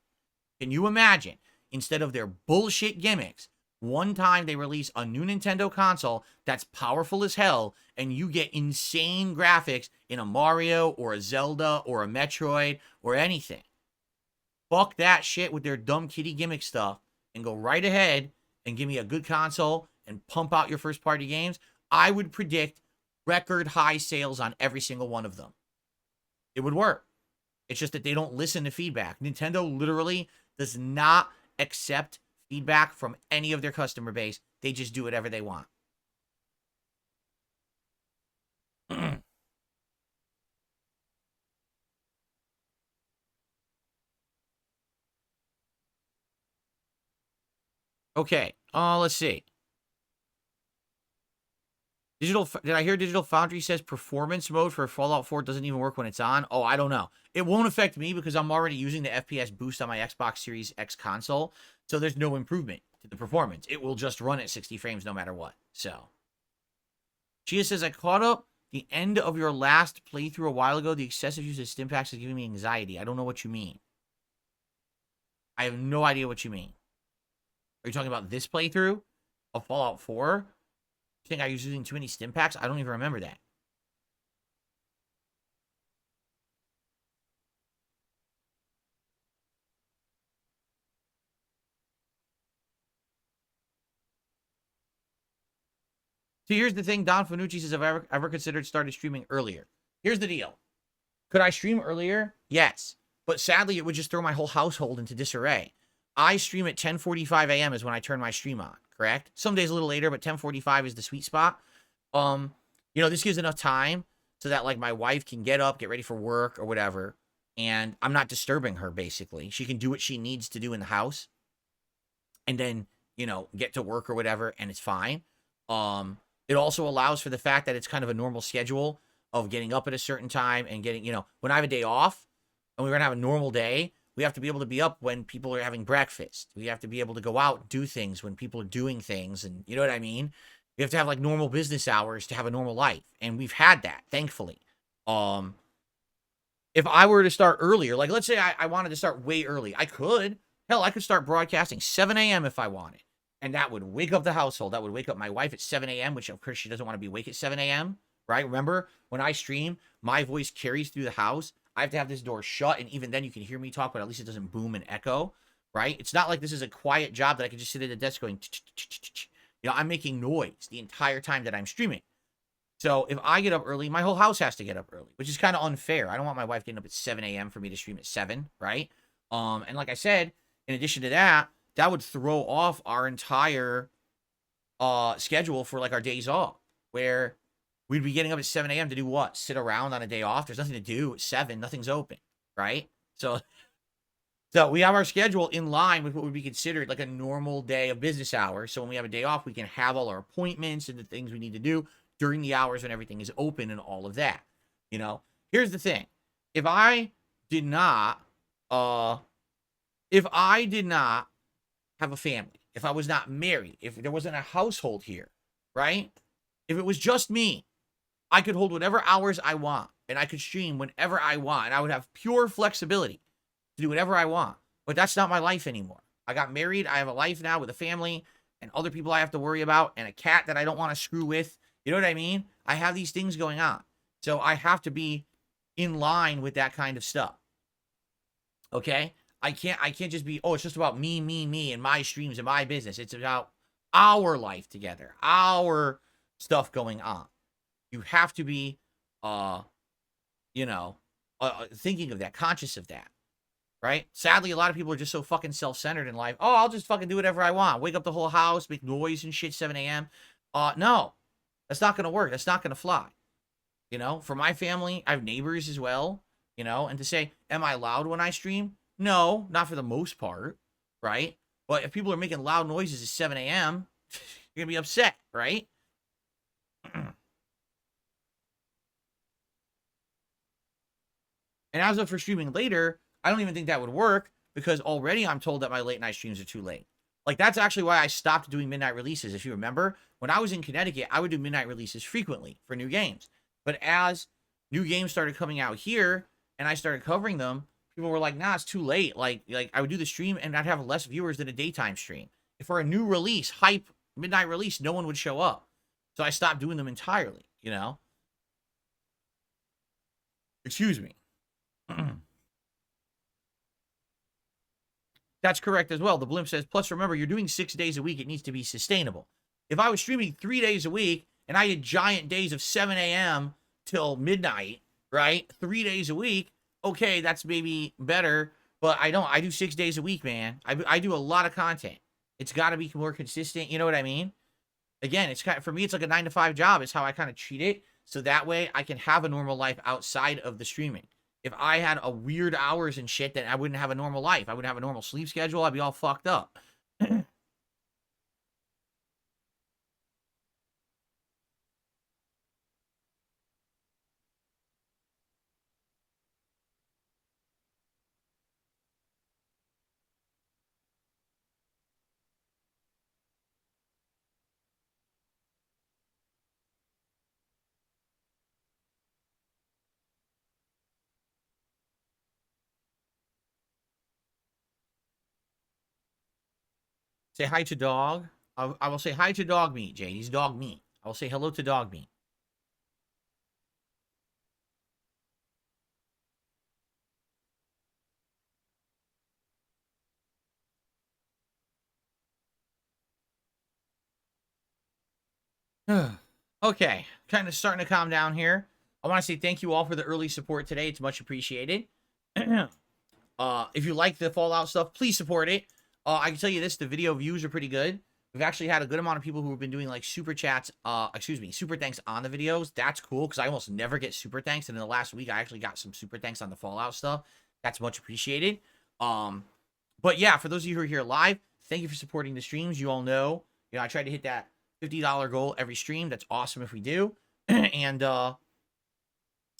Speaker 1: Can you imagine, instead of their bullshit gimmicks, one time they release a new Nintendo console that's powerful as hell, and you get insane graphics in a Mario or a Zelda or a Metroid or anything. Fuck that shit with their dumb kitty gimmick stuff and go right ahead and give me a good console and pump out your first party games. I would predict record high sales on every single one of them. It would work. It's just that they don't listen to feedback. Nintendo literally does not accept feedback from any of their customer base. They just do whatever they want. Okay, let's see. Did I hear Digital Foundry says performance mode for Fallout 4 doesn't even work when it's on? Oh, I don't know. It won't affect me because I'm already using the FPS boost on my Xbox Series X console, so there's no improvement to the performance. It will just run at 60 frames no matter what. So, Chia says, I caught up the end of your last playthrough a while ago. The excessive use of stim packs is giving me anxiety. I don't know what you mean. I have no idea what you mean. Are you talking about this playthrough of Fallout 4? You think I was using too many stim packs? I don't even remember that. So here's the thing. Don Fanucci says, have I ever considered starting streaming earlier? Here's the deal. Could I stream earlier? Yes. But sadly, it would just throw my whole household into disarray. I stream at 10:45 a.m. is when I turn my stream on, correct? Some days a little later, but 10:45 is the sweet spot. This gives enough time so that, like, my wife can get up, get ready for work or whatever, and I'm not disturbing her, basically. She can do what she needs to do in the house and then, get to work or whatever, and it's fine. It also allows for the fact that it's kind of a normal schedule of getting up at a certain time and getting, when I have a day off and we're going to have a normal day, we have to be able to be up when people are having breakfast. We have to be able to go out and do things when people are doing things. And you know what I mean? We have to have like normal business hours to have a normal life. And we've had that, thankfully. If I were to start earlier, like let's say I wanted to start way early, I could. Hell, I could start broadcasting 7 a.m. if I wanted. And that would wake up the household. That would wake up my wife at 7 a.m., which of course she doesn't want to be awake at 7 a.m., right? Remember, when I stream, my voice carries through the house. I have to have this door shut, and even then you can hear me talk, but at least it doesn't boom and echo, right? It's not like this is a quiet job that I can just sit at a desk going, I'm making noise the entire time that I'm streaming. So if I get up early, my whole house has to get up early, which is kind of unfair. I don't want my wife getting up at 7 a.m. for me to stream at 7, right? And like I said, in addition to that, that would throw off our entire schedule for like our days off, where we'd be getting up at 7 a.m. to do what? Sit around on a day off? There's nothing to do at 7. Nothing's open, right? So we have our schedule in line with what would be considered like a normal day of business hours. So when we have a day off, we can have all our appointments and the things we need to do during the hours when everything is open and all of that. Here's the thing. If I did not have a family, if I was not married, if there wasn't a household here, right? If it was just me, I could hold whatever hours I want and I could stream whenever I want. And I would have pure flexibility to do whatever I want. But that's not my life anymore. I got married. I have a life now with a family. and other people I have to worry about and a cat that I don't want to screw with. You know what I mean? I have these things going on. So I have to be in line with that kind of stuff. Okay? I can't just be, oh, it's just about me, and my streams and my business. It's about our life together, our stuff going on. You have to be, thinking of that, conscious of that, right? Sadly, a lot of people are just so fucking self-centered in life. Oh, I'll just fucking do whatever I want. Wake up the whole house, make noise and shit, 7 a.m. No, that's not going to work. That's not going to fly. You know, for my family, I have neighbors as well, you know, and to say, am I loud when I stream? No, not for the most part, right? But if people are making loud noises at 7 a.m., you're going to be upset, right? And as of for streaming later, I don't even think that would work because already I'm told that my late night streams are too late. Like, that's actually why I stopped doing midnight releases. If you remember, when I was in Connecticut, I would do midnight releases frequently for new games. But as new games started coming out here and I started covering them, people were like, nah, it's too late. Like I would do the stream and I'd have less viewers than a daytime stream. If for a new release, hype, midnight release, no one would show up. So I stopped doing them entirely, you know? Excuse me. That's correct as well. The Blimp says, plus remember, you're doing 6 days a week. It needs to be sustainable. If I was streaming 3 days a week and I did giant days of 7 a.m. till midnight, right? 3 days a week, okay, that's maybe better, but I don't. I do 6 days a week, man. I do a lot of content. It's got to be more consistent. You know what I mean? Again, it's kind of, for me, it's like a 9 to 5 job. It's how I kind of treat it. So that way I can have a normal life outside of the streaming. If I had a weird hours and shit, then I wouldn't have a normal life. I wouldn't have a normal sleep schedule. I'd be all fucked up. Say hi to dog. I will say hi to dog meat, Jade. He's dog meat. I will say hello to dog meat. Okay, kind of starting to calm down here. I want to say thank you all for the early support today. It's much appreciated. If you like the Fallout stuff, please support it. I can tell you this, the video views are pretty good. We've actually had a good amount of people who have been doing like super chats, super thanks on the videos. That's cool because I almost never get super thanks. And in the last week, I actually got some super thanks on the Fallout stuff. That's much appreciated. But yeah, for those of you who are here live, thank you for supporting the streams. You all know, I try to hit that $50 goal every stream. That's awesome if we do. And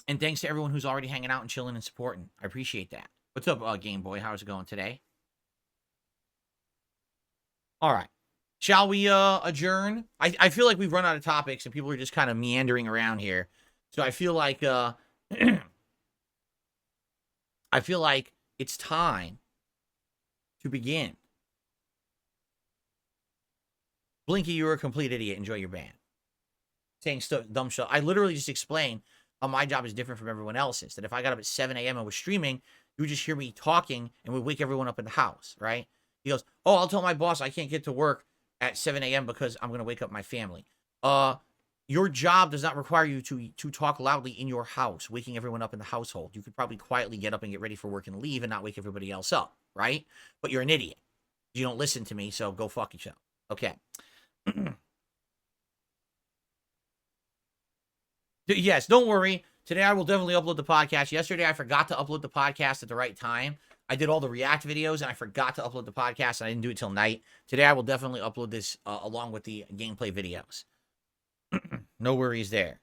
Speaker 1: thanks to everyone who's already hanging out and chilling and supporting. I appreciate that. What's up, Game Boy? How's it going today? All right. Shall we adjourn? I feel like we've run out of topics and people are just kind of meandering around here. So I feel like it's time to begin. Blinky, you're a complete idiot. Enjoy your ban. Saying dumb stuff. I literally just explained how my job is different from everyone else's. That if I got up at 7 a.m. and was streaming, you would just hear me talking and would wake everyone up in the house, right? He goes, oh, I'll tell my boss I can't get to work at 7 a.m. because I'm going to wake up my family. Your job does not require you to talk loudly in your house, waking everyone up in the household. You could probably quietly get up and get ready for work and leave and not wake everybody else up, right? But you're an idiot. You don't listen to me, so go fuck yourself. Okay. Yes, don't worry. Today I will definitely upload the podcast. Yesterday I forgot to upload the podcast at the right time. I did all the React videos and I forgot to upload the podcast and I didn't do it till night. Today I will definitely upload this along with the gameplay videos. No worries there.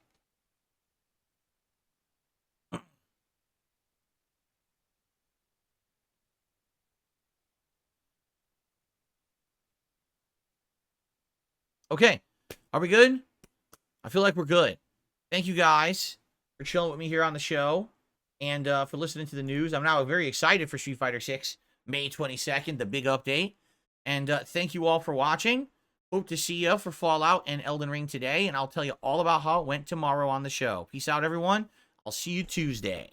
Speaker 1: Okay, are we good? I feel like we're good. Thank you guys for chilling with me here on the show and for listening to the news. I'm now very excited for Street Fighter 6, May 22nd, the big update. And thank you all for watching. Hope to see you for Fallout and Elden Ring today, and I'll tell you all about how it went tomorrow on the show. Peace out, everyone. I'll see you Tuesday.